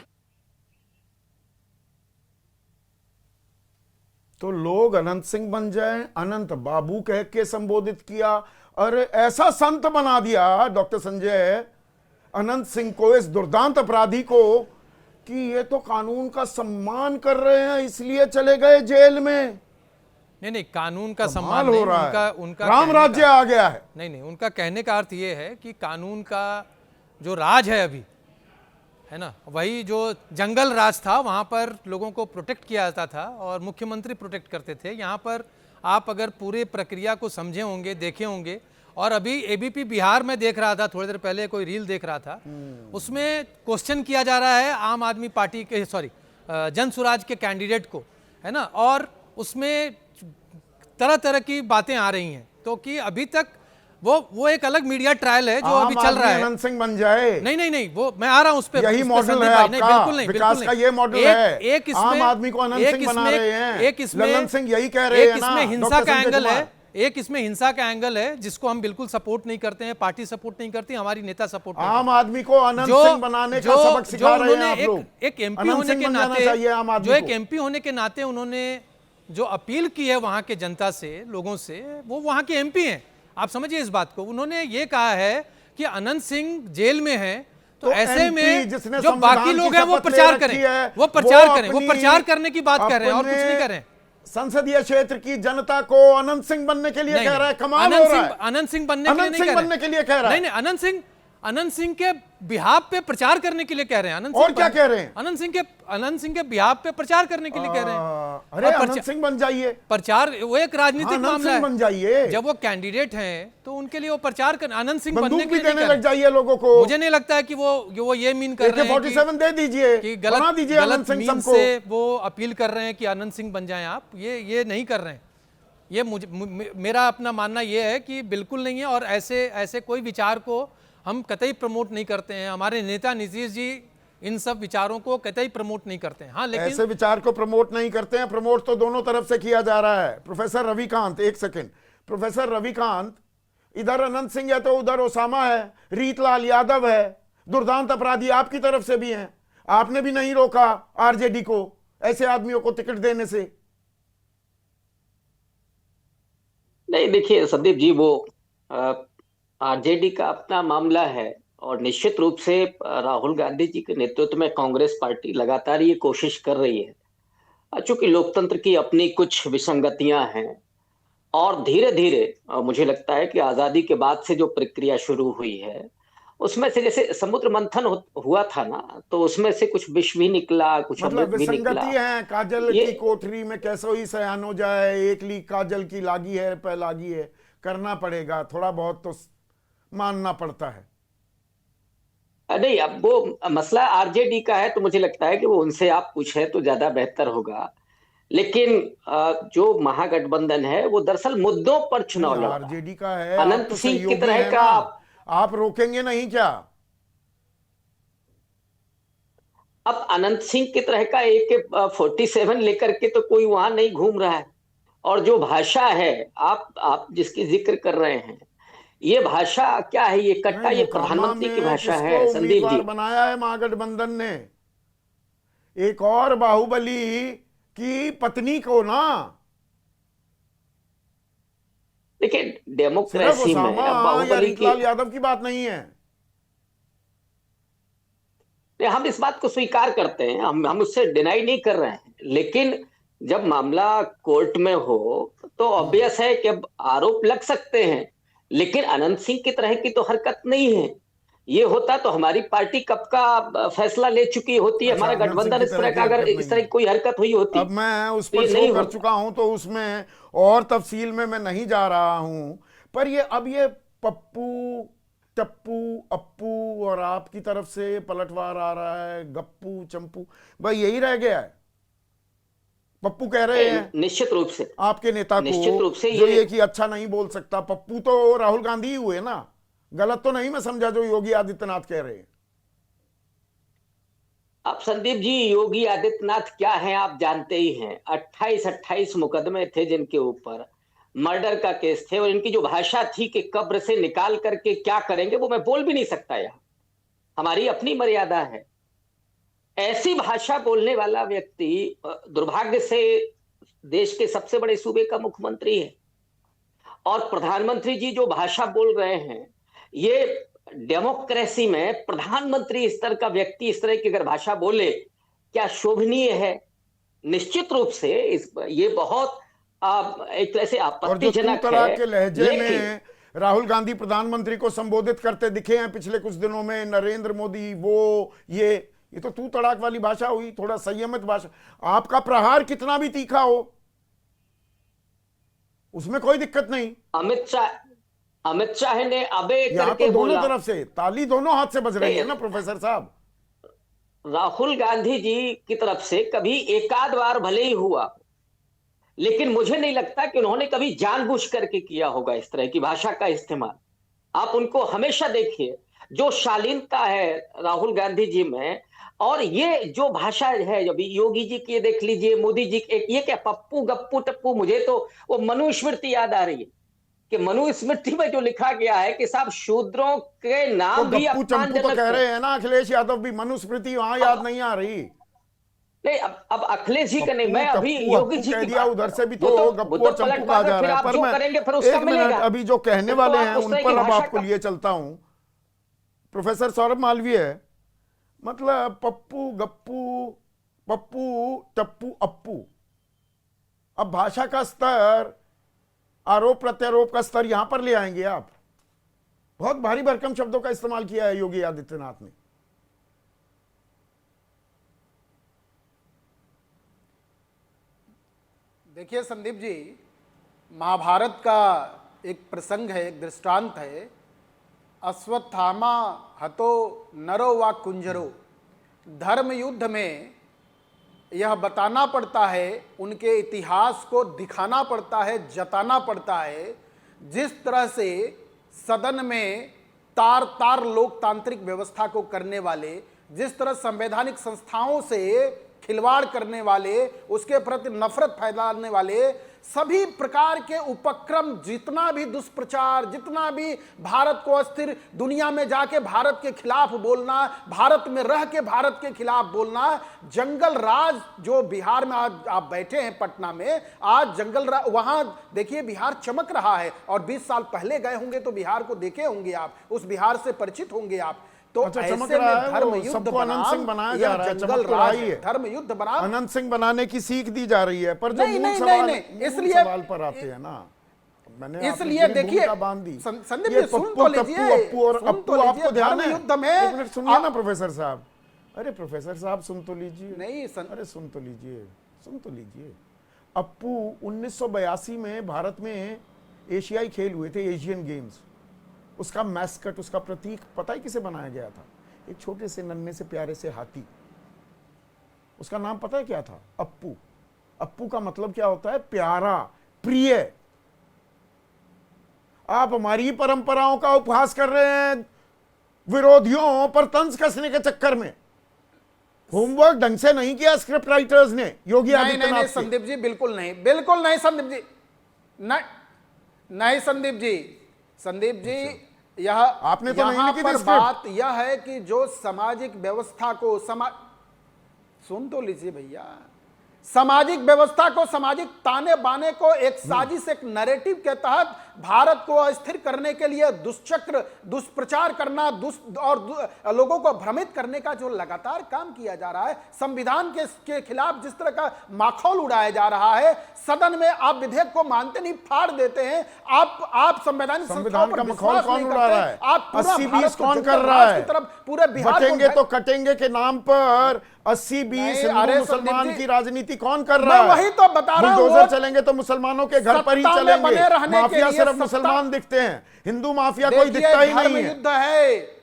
तो लोग अनंत सिंह बन जाएं, अनंत बाबू कह के संबोधित किया और ऐसा संत बना दिया डॉक्टर संजय अनंत सिंह को, इस दुर्दांत अपराधी को, कि ये तो कानून का सम्मान कर रहे हैं इसलिए चले गए जेल में। नहीं, कानून का सम्मान हो रहा है, उनका राम राज्य आ गया है। नहीं, उनका कहने का अर्थ ये है कि कानून का जो राज है अभी, है ना, वही जो जंगल राज था वहां पर लोगों को प्रोटेक्ट किया जाता था और मुख्यमंत्री प्रोटेक्ट करते थे। यहाँ पर आप अगर पूरे प्रक्रिया को समझे होंगे, देखे होंगे, और अभी एबीपी बिहार में देख रहा था, थोड़ी देर पहले कोई रील देख रहा था, उसमें क्वेश्चन किया जा रहा है आम आदमी पार्टी के, जन स्वराज के कैंडिडेट को, है ना, और उसमें तरह तरह की बातें आ रही हैं। तो कि अभी तक वो एक अलग मीडिया ट्रायल है जो अभी चल रहा है। अनंत सिंह बन जाए। नहीं, वो मैं आ रहा हूं उस पे। यही मॉडल है आपका, बिल्कुल नहीं, विकास का ये मॉडल है। एक इसमें आम आदमी को अनंत सिंह बना रहे हैं, एक इसमें ललन सिंह यही कह रहे हैं ना। इसमें हिंसा का एंगल है, एक इसमें हिंसा का एंगल है जिसको हम बिल्कुल सपोर्ट नहीं करते हैं, पार्टी सपोर्ट नहीं करती, हमारी नेता सपोर्ट नहीं। आम आदमी को अनंत सिंह बनाने का सबक सिखा रहे हैं आप लोग। एक एमपी होने के नाते, जो एक एमपी होने के नाते उन्होंने जो अपील की है वहां के जनता से, लोगों से, वो वहां के एमपी हैं। आप समझिए इस बात को। उन्होंने ये कहा है कि अनंत सिंह जेल में है, तो ऐसे में जो बाकी लोग हैं वो प्रचार करें, वो प्रचार करने की बात कर रहे हैं और कुछ नहीं कर रहे हैं। संसदीय क्षेत्र की जनता को अनंत सिंह बनने के लिए कह रहा है। कमाल हो रहा है। अनंत सिंह बनने के लिए कह रहा है। नहीं, अनंत सिंह के बिहाफ पे प्रचार करने के लिए कह रहे हैं। और क्या कह रहे हैं? अनंत सिंह के बिहाफ पे प्रचार करने के लिए कह रहे हैं। अरे अनंत सिंह बन जाइए। प्रचार वो एक राजनीतिक मामला है। बन जाइए। जब वो कैंडिडेट हैं तो उनके लिए वो प्रचार कर, अनंत सिंह बनने के लिए देने लग जाइए लोगों को। मुझे नहीं लगता है कि वो ये मीन कर रहे हैं 47 दे दीजिए कि गलत मीन से वो अपील कर रहे हैं कि अनंत सिंह बन जाएं आप। ये नहीं कर रहे हैं। ये मेरा अपना मानना ये है कि बिल्कुल नहीं है। और ऐसे कोई विचार को हम कतई प्रमोट नहीं करते हैं। हमारे नेता नीतीश जी इन सब विचारों को कतई प्रमोट नहीं करते हैं। हाँ, लेकिन ऐसे विचार को प्रमोट नहीं करते हैं। प्रमोट तो दोनों तरफ से किया जा रहा है। प्रोफेसर रविकांत, एक सेकंड। प्रोफेसर रविकांत, इधर अनंत सिंह है तो उधर ओसामा है, रीतलाल यादव है, दुर्दांत अपराधी आपकी तरफ से भी हैं। आपने भी नहीं रोका आरजेडी को ऐसे आदमियों को टिकट देने से। नहीं, देखिए संदीप जी, वो आरजेडी का अपना मामला है और निश्चित रूप से राहुल गांधी जी के नेतृत्व में कांग्रेस पार्टी लगातार ये कोशिश कर रही है। चूंकि लोकतंत्र की अपनी कुछ विसंगतियां हैं और धीरे धीरे मुझे लगता है कि आजादी के बाद से जो प्रक्रिया शुरू हुई है उसमें से जैसे समुद्र मंथन हुआ था ना, तो उसमें से कुछ विष भी निकला, कुछ अमृत भी निकला। है काजल की कोठरी में कैसे ही सयान हो जाए, एक लीक काजल की लागी है पे लागी है, करना पड़ेगा, थोड़ा बहुत तो मानना पड़ता है। नहीं, अब वो मसला आरजेडी का है तो मुझे लगता है कि वो उनसे आप पूछें तो ज्यादा बेहतर होगा। लेकिन जो महागठबंधन है वो दरअसल मुद्दों पर चुनाव लड़ रहा है। आरजेडी का है। अनंत सिंह की तरह का आप रोकेंगे नहीं क्या? अब अनंत सिंह की तरह का AK-47 लेकर के तो कोई वहां नहीं घूम रहा है। और जो भाषा है आप जिसकी जिक्र कर रहे हैं, ये भाषा क्या है? ये कट्टा, ये प्रधानमंत्री की भाषा है संदीप जी। बनाया है महागठबंधन ने एक और बाहुबली की पत्नी को ना। देखिए, डेमोक्रेसी में बाहुबली की यादव की बात नहीं है। हम इस बात को स्वीकार करते हैं, हम उससे डिनाई नहीं कर रहे हैं। लेकिन जब मामला कोर्ट में हो तो ऑब्वियस है कि अब आरोप लग सकते हैं, लेकिन अनंत सिंह की तरह की तो हरकत नहीं है। ये होता तो हमारी पार्टी कब का फैसला ले चुकी होती है, हमारा गठबंधन इस तरह का अगर इस तरह की कोई हरकत हुई होती। अब मैं उस तो पर ये शो नहीं कर होता। चुका हूं, तो उसमें और तफसील में मैं नहीं जा रहा हूं। पर ये अब ये पप्पू, टप्पू, अप्पू और आपकी तरफ से पलटवार आ रहा है, गप्पू, चंपू, भाई यही रह गया है। पप्पू कह रहे हैं निश्चित रूप से आपके नेता को, निश्चित रूप से जो ये कि अच्छा नहीं बोल सकता। पप्पू तो राहुल गांधी ही हुए ना, गलत तो नहीं मैं समझा जो योगी आदित्यनाथ कह रहे हैं। अब संदीप जी, योगी आदित्यनाथ क्या हैं आप जानते ही हैं। 28 मुकदमे थे जिनके ऊपर मर्डर का केस थे, और इनकी जो भाषा थी कि कब्र से निकाल करके क्या करेंगे, वो मैं बोल भी नहीं सकता। यहाँ हमारी अपनी मर्यादा है। ऐसी भाषा बोलने वाला व्यक्ति दुर्भाग्य से देश के सबसे बड़े सूबे का मुख्यमंत्री है, और प्रधानमंत्री जी जो भाषा बोल रहे हैं, ये डेमोक्रेसी में प्रधानमंत्री स्तर का व्यक्ति इस तरह की अगर भाषा बोले, क्या शोभनीय है? निश्चित रूप से ये बहुत एक तरह से आपत्तिजनक है। के लहजे में राहुल गांधी प्रधानमंत्री को संबोधित करते दिखे हैं पिछले कुछ दिनों में, नरेंद्र मोदी, वो ये तो तू तड़ाक वाली भाषा हुई, थोड़ा संयमित भाषा। आपका प्रहार कितना भी तीखा हो, उसमें कोई दिक्कत नहीं। अमित शाह ने अबे करके तो दोनों बोला। तरफ से ताली दोनों हाथ से बज रही है ना प्रोफेसर साहब। राहुल गांधी जी की तरफ से कभी एकाध बार भले ही हुआ, लेकिन मुझे नहीं लगता कि उन्होंने कभी जानबूझ करके किया होगा इस तरह की भाषा का इस्तेमाल। आप उनको हमेशा देखिए, जो शालीनता है राहुल गांधी जी में, और ये जो भाषा है, जब योगी जी की देख लीजिए, मोदी जी ये क्या पप्पू, गप्पू, टप्पू, मुझे तो वो मनुस्मृति याद आ रही है कि मनुस्मृति में जो लिखा गया है कि साहब शूद्रों के नाम तो भी गप्पू चंपू तो अपमानजनक कह है। रहे हैं ना अखिलेश यादव भी, मनुस्मृति वहां याद नहीं आ रही। नहीं, अब अखिलेश जी का नहीं, मैं अभी योगी जी की दिया उधर से भी तो गप्पू और चंपू कहा जा रहा है। पर मैं एक मिनट अभी जो कहने वाले हैं उन पर अब आपको लिए चलता हूं। प्रोफेसर सौरभ मालवीय, मतलब पप्पू, गप्पू, पप्पू, टप्पू, अप्पू, अब भाषा का स्तर, आरोप प्रत्यारोप का स्तर यहां पर ले आएंगे आप। बहुत भारी भरकम शब्दों का इस्तेमाल किया है योगी आदित्यनाथ ने। देखिए संदीप जी, महाभारत का एक प्रसंग है, एक दृष्टांत है। अश्वत्थामा हतो नरो वा कुंजरो। धर्म युद्ध में यह बताना पड़ता है, उनके इतिहास को दिखाना पड़ता है, जताना पड़ता है, जिस तरह से सदन में तार तार लोकतांत्रिक व्यवस्था को करने वाले, जिस तरह संवैधानिक संस्थाओं से खिलवाड़ करने वाले, उसके प्रति नफरत फैलाने वाले सभी प्रकार के उपक्रम, जितना भी दुष्प्रचार, जितना भी भारत को अस्थिर, दुनिया में जाके भारत के खिलाफ बोलना, भारत में रह के भारत के खिलाफ बोलना, जंगल राज जो बिहार में आज आप बैठे हैं पटना में, आज जंगल राज वहां देखिए बिहार चमक रहा है। और 20 साल पहले गए होंगे तो बिहार को देखे होंगे आप, उस बिहार से परिचित होंगे आप। तो अच्छा, ऐसे चमक में रहा है, धर्म वो युद्ध सबको अनंत सिंह बनाया जा रहा है, जंगल चमक तो राज रही है। धर्म युद्ध बनाम अनंत सिंह बनाने की सीख दी जा रही है। पर जो नहीं, मूल नहीं, सवाल, नहीं, मूल इसलिए सवाल पर आते हैं ना, मैंने इसलिए देखिए बांध दी। संदीप ये जी सुन पप्पू, तो टप्पू, लीजिए, अप्पू और अप्पू आपको ध्यान है? युद्ध में एक मिनट सुनिए ना प्रोफेसर साहब। अरे प्रोफेसर साहब सुन तो लीजिए। नहीं अरे सुन तो लीजिए। अप्पू 1982 में भारत में एशियाई खेल हुए थे, एशियन गेम्स। उसका मैस्कट, उसका प्रतीक पता है किसे बनाया गया था? एक छोटे से नन्हे से प्यारे से हाथी। उसका नाम पता है क्या था? अप्पू। अप्पू का मतलब क्या होता है? प्यारा, प्रिय। आप हमारी परंपराओं का उपहास कर रहे हैं विरोधियों पर तंज कसने के चक्कर में। होमवर्क ढंग से नहीं किया स्क्रिप्ट राइटर्स ने योगी आदित्यनाथ। नहीं संदीप जी, बिल्कुल नहीं संदीप जी, नहीं संदीप जी, यह आपने तो नहीं लिखी थी स्क्रिप्ट। बात यह है कि जो सामाजिक व्यवस्था को सुन तो लीजिए भैया, सामाजिक व्यवस्था को, सामाजिक ताने बाने को एक साजिश, एक नैरेटिव के तहत भारत को अस्थिर करने के लिए दुष्चक्र, दुष्प्रचार करना, और लोगों को भ्रमित करने का जो लगातार काम किया जा रहा है, संविधान के खिलाफ जिस तरह का माखौल उड़ाया जा रहा है, सदन में आप विधेयक को मानते नहीं, फाड़ देते हैं। आप संवैधानिक संविधान का माखौल कौन उड़ा रहा है? आप 80-20 कौन कर रहा है? पूरे बिहार बटेंगे तो कटेंगे के नाम पर 80-20 हिंदू मुसलमान की राजनीति कौन कर रहा है? वही तो बता रहा हूं। बुलडोजर चलेंगे तो मुसलमानों के घर पर ही चलेंगे। माफिया सिर्फ मुसलमान दिखते हैं, हिंदू माफिया कोई दिखता ही नहीं है। युद्ध है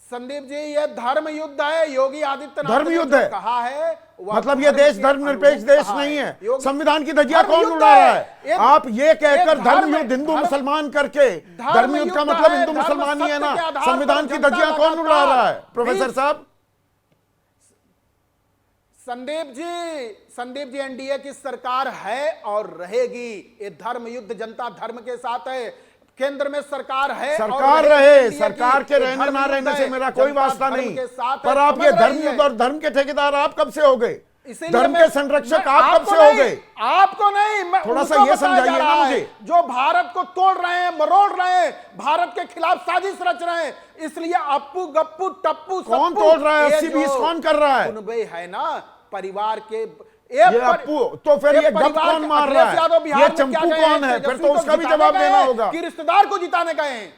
संदीप जी, ये धर्म युद्ध है। योगी आदित्यनाथ धर्म युद्ध है कहा है, मतलब ये देश धर्मनिरपेक्ष देश नहीं है। संविधान की धज्जियां कौन उड़ा रहा है? आप ये कहकर धर्म युद्ध हिंदू मुसलमान करके, धर्म युद्ध का मतलब हिंदू मुसलमान ही है ना। संविधान की धज्जियां कौन उड़ा रहा है प्रोफेसर साहब? संदीप जी एनडीए की सरकार है और रहेगी। ये धर्म युद्ध जनता धर्म के साथ है। केंद्र में सरकार है, सरकार रहे, सरकार के रहने ना रहने से मेरा कोई वास्ता नहीं, पर आप ये धर्म युद्ध और धर्म के ठेकेदार आप कब से हो गए? धर्म के संरक्षक आप कब से हो गए? आपको नहीं, थोड़ा सा ये समझाइए ना मुझे। जो भारत को तोड़ रहे हैं, मरोड़ रहे हैं, भारत के खिलाफ साजिश रच रहे हैं, इसलिए अप्पू गप्पू टप्पू कौन तोड़ रहा है? 80-20 कौन कर रहा है? है ना परिवार के ये अप्पू, तो फिर ये गप कौन मार रहा है? ये चंपू कौन है? फिर तो उसका भी जवाब देना होगा कि रिश्तेदार को जिताने गए हैं।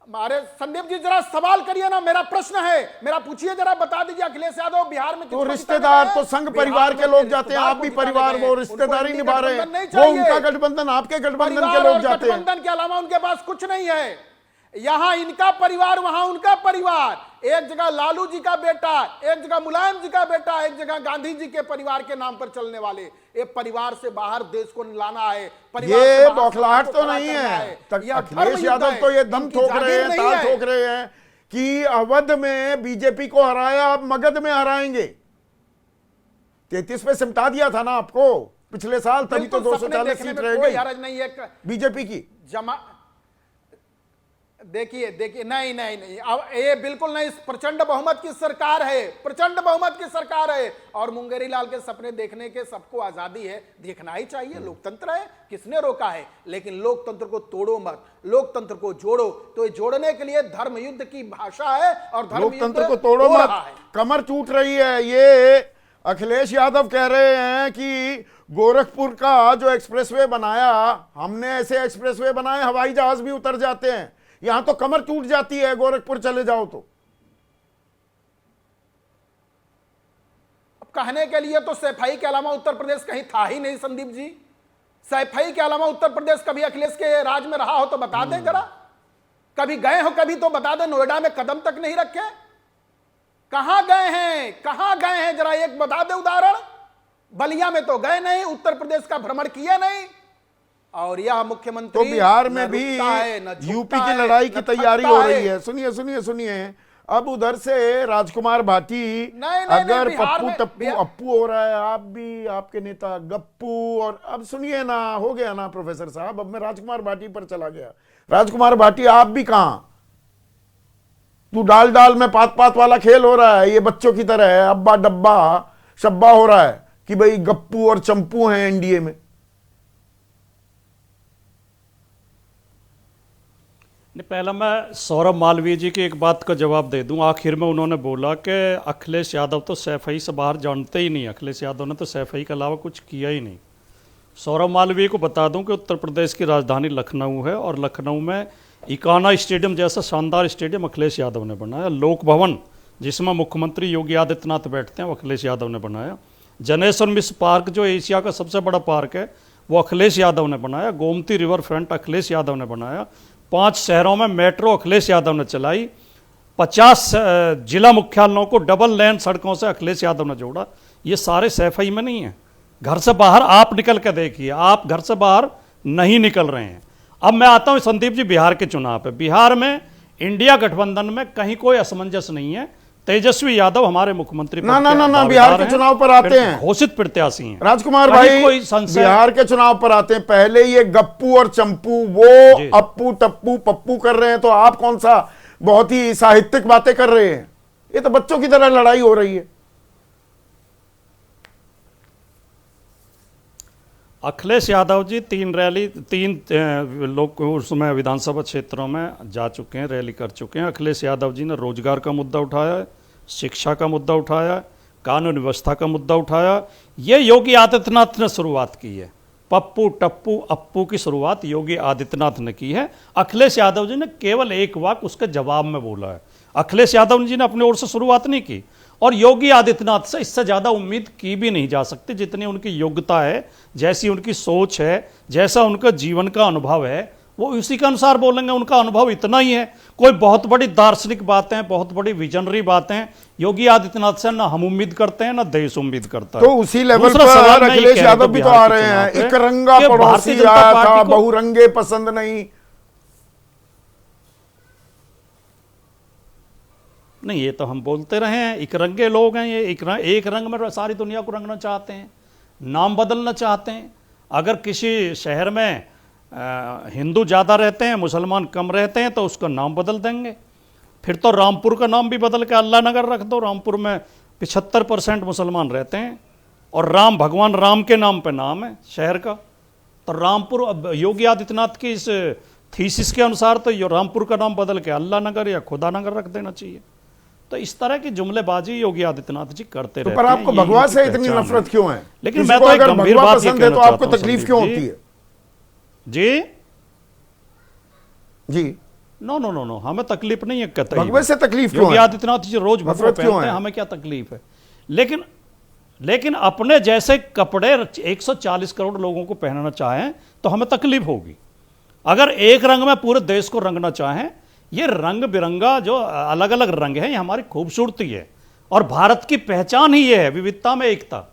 हमारे संदीप जी जरा सवाल करिए ना, मेरा प्रश्न है, मेरा पूछिए जरा, बता दीजिए अखिलेश यादव बिहार में तो रिश्तेदार तो संघ परिवार के लोग जाते हैं, आप भी परिवार, वो रिश्तेदारी निभा रहे हैं, वो उनका गठबंधन, आपके गठबंधन के लोग जाते हैं। गठबंधन के अलावा उनके पास कुछ नहीं है। यहां इनका परिवार, वहां उनका परिवार, एक जगह लालू जी का बेटा, एक जगह मुलायम जी का बेटा, एक जगह गांधी जी के परिवार के नाम पर चलने वाले। ये परिवार से बाहर देश को लाना है। ये बौखलाहट तो नहीं है। अखिलेश यादव तो ये दम ठोक रहे हैं, ताल ठोक रहे हैं कि अवध में बीजेपी को हराया, अब मगध में हराएंगे। 33 पे सिमटा दिया था ना आपको पिछले साल, तभी तो 240 सीट रह गई बीजेपी की। देखिए नहीं, अब ये बिल्कुल नहीं, प्रचंड बहुमत की सरकार है, प्रचंड बहुमत की सरकार है, और मुंगेरी लाल के सपने देखने के सबको आजादी है, देखना ही चाहिए। लोकतंत्र है, किसने रोका है? लेकिन लोकतंत्र को तोड़ो मत, लोकतंत्र को जोड़ो। तो ये जोड़ने के लिए धर्म युद्ध की भाषा है, और धर्म लोकतंत्र को तोड़ो मत, कमर टूट रही है। ये अखिलेश यादव कह रहे हैं कि गोरखपुर का जो एक्सप्रेसवे बनाया हमने, ऐसे एक्सप्रेसवे बनाए हवाई जहाज भी उतर जाते हैं, यहां तो कमर टूट जाती है गोरखपुर चले जाओ तो। अब कहने के लिए तो सैफई के अलावा उत्तर प्रदेश कहीं था ही नहीं संदीप जी। सैफई के अलावा उत्तर प्रदेश कभी अखिलेश के राज में रहा हो तो बता दें जरा, कभी गए हो कभी तो बता दें। नोएडा में कदम तक नहीं रखे, कहां गए हैं, कहां गए हैं जरा एक बता दे उदाहरण। बलिया में तो गए नहीं, उत्तर प्रदेश का भ्रमण किए नहीं, और यह मुख्यमंत्री तो बिहार में भी यूपी की लड़ाई की तैयारी हो रही है। सुनिए सुनिए सुनिए, अब उधर से राजकुमार भाटी, अगर पप्पू टप्पू अप्पू हो रहा है, आप भी आपके नेता गप्पू, और अब सुनिए ना, हो गया ना प्रोफेसर साहब, अब मैं राजकुमार भाटी पर चला गया। राजकुमार भाटी आप भी कहां? तू डाल डाल में पात पात वाला खेल हो रहा है, ये बच्चों की तरह है, अब्बा डब्बा शब्बा हो रहा है कि भाई गप्पू और चंपू हैं एनडीए में। पहला मैं सौरभ मालवीय जी की एक बात का जवाब दे दूं। आखिर में उन्होंने बोला कि अखिलेश यादव तो सैफई से बाहर जानते ही नहीं, अखिलेश यादव ने तो सैफई के अलावा कुछ किया ही नहीं। सौरभ मालवीय को बता दूं कि उत्तर प्रदेश की राजधानी लखनऊ है, और लखनऊ में इकाना स्टेडियम जैसा शानदार स्टेडियम अखिलेश यादव ने बनाया। लोक भवन जिसमें मुख्यमंत्री योगी आदित्यनाथ बैठते हैं वो अखिलेश यादव ने बनाया। जनेश्वर मिश्र पार्क जो एशिया का सबसे बड़ा पार्क है वो अखिलेश यादव ने बनाया। गोमती रिवर फ्रंट अखिलेश यादव ने बनाया। 5 शहरों में मेट्रो अखिलेश यादव ने चलाई। 50 जिला मुख्यालयों को डबल लेन सड़कों से अखिलेश यादव ने जोड़ा। ये सारे सैफई में नहीं है। घर से बाहर आप निकल के देखिए, आप घर से बाहर नहीं निकल रहे हैं। अब मैं आता हूं संदीप जी बिहार के चुनाव पे। बिहार में इंडिया गठबंधन में कहीं कोई असमंजस नहीं है। तेजस्वी यादव हमारे मुख्यमंत्री ना बिहार के चुनाव पर आते हैं, घोषित प्रत्याशी हैं। राजकुमार भाई बिहार के चुनाव पर आते हैं, पहले ये गप्पू और चंपू, वो अप्पू टप्पू पप्पू कर रहे हैं, तो आप कौन सा बहुत ही साहित्यिक बातें कर रहे हैं? ये तो बच्चों की तरह लड़ाई हो रही है। अखिलेश यादव जी 3 लोग उसमें विधानसभा क्षेत्रों में जा चुके हैं, रैली कर चुके हैं। अखिलेश यादव जी ने रोजगार का मुद्दा उठाया है, शिक्षा का मुद्दा उठाया है, कानून व्यवस्था का मुद्दा उठाया। ये योगी आदित्यनाथ ने शुरुआत की है। पप्पू टप्पू अप्पू की शुरुआत योगी आदित्यनाथ ने की है। अखिलेश यादव जी ने केवल एक वाक्य उसके जवाब में बोला है। अखिलेश यादव जी ने अपनी ओर से शुरुआत नहीं की, और योगी आदित्यनाथ से इससे ज़्यादा उम्मीद की भी नहीं जा सकती। जितनी उनकी योग्यता है, जैसी उनकी सोच है, जैसा उनका जीवन का अनुभव है, वो उसी के अनुसार बोलेंगे। उनका अनुभव इतना ही है। कोई बहुत बड़ी दार्शनिक बातें, बहुत बड़ी विजनरी बातें योगी आदित्यनाथ से ना हम उम्मीद करते हैं, ना देश उम्मीद करता है। तो उसी लेवल पर अखिलेश यादव भी तो आ रहे हैं। एक रंगा पड़ोसी आया था, बहुरंगे पसंद नहीं। नहीं, ये तो हम बोलते रहे हैं, एक रंगे लोग हैं ये। एक रंग में सारी दुनिया को रंगना चाहते हैं, नाम बदलना चाहते हैं। अगर किसी शहर में हिंदू ज़्यादा रहते हैं, मुसलमान कम रहते हैं, तो उसका नाम बदल देंगे। फिर तो रामपुर का नाम भी बदल के अल्लाह नगर रख दो। रामपुर में 75% मुसलमान रहते हैं, और राम, भगवान राम के नाम पे नाम है शहर का। तो रामपुर, योगी आदित्यनाथ की इस थीसिस के अनुसार तो रामपुर का नाम बदल के अल्लाह नगर या खुदा नगर रख देना चाहिए। तो इस तरह की जुमलेबाजी योगी आदित्यनाथ जी करते रहते हैं। पर आपको भगवा से इतनी नफरत क्यों है? लेकिन मैं तो एक गंभीर बात ये कहना तो आपको तकलीफ क्यों होती है? जी जी, नो, हमें तकलीफ नहीं है। कहते भगवे से तकलीफ क्यों है? योगी आदित्यनाथ जी रोज भगवा पहनते हैं, हमें क्या तकलीफ है? लेकिन अपने जैसे कपड़े 140 करोड़ लोगों को पहनना चाहें तो हमें तकलीफ होगी। अगर एक रंग में पूरे देश को रंगना चाहें, ये रंग बिरंगा जो अलग अलग रंग हैं, ये हमारी खूबसूरती है। और भारत की पहचान ही ये है, विविधता में एकता।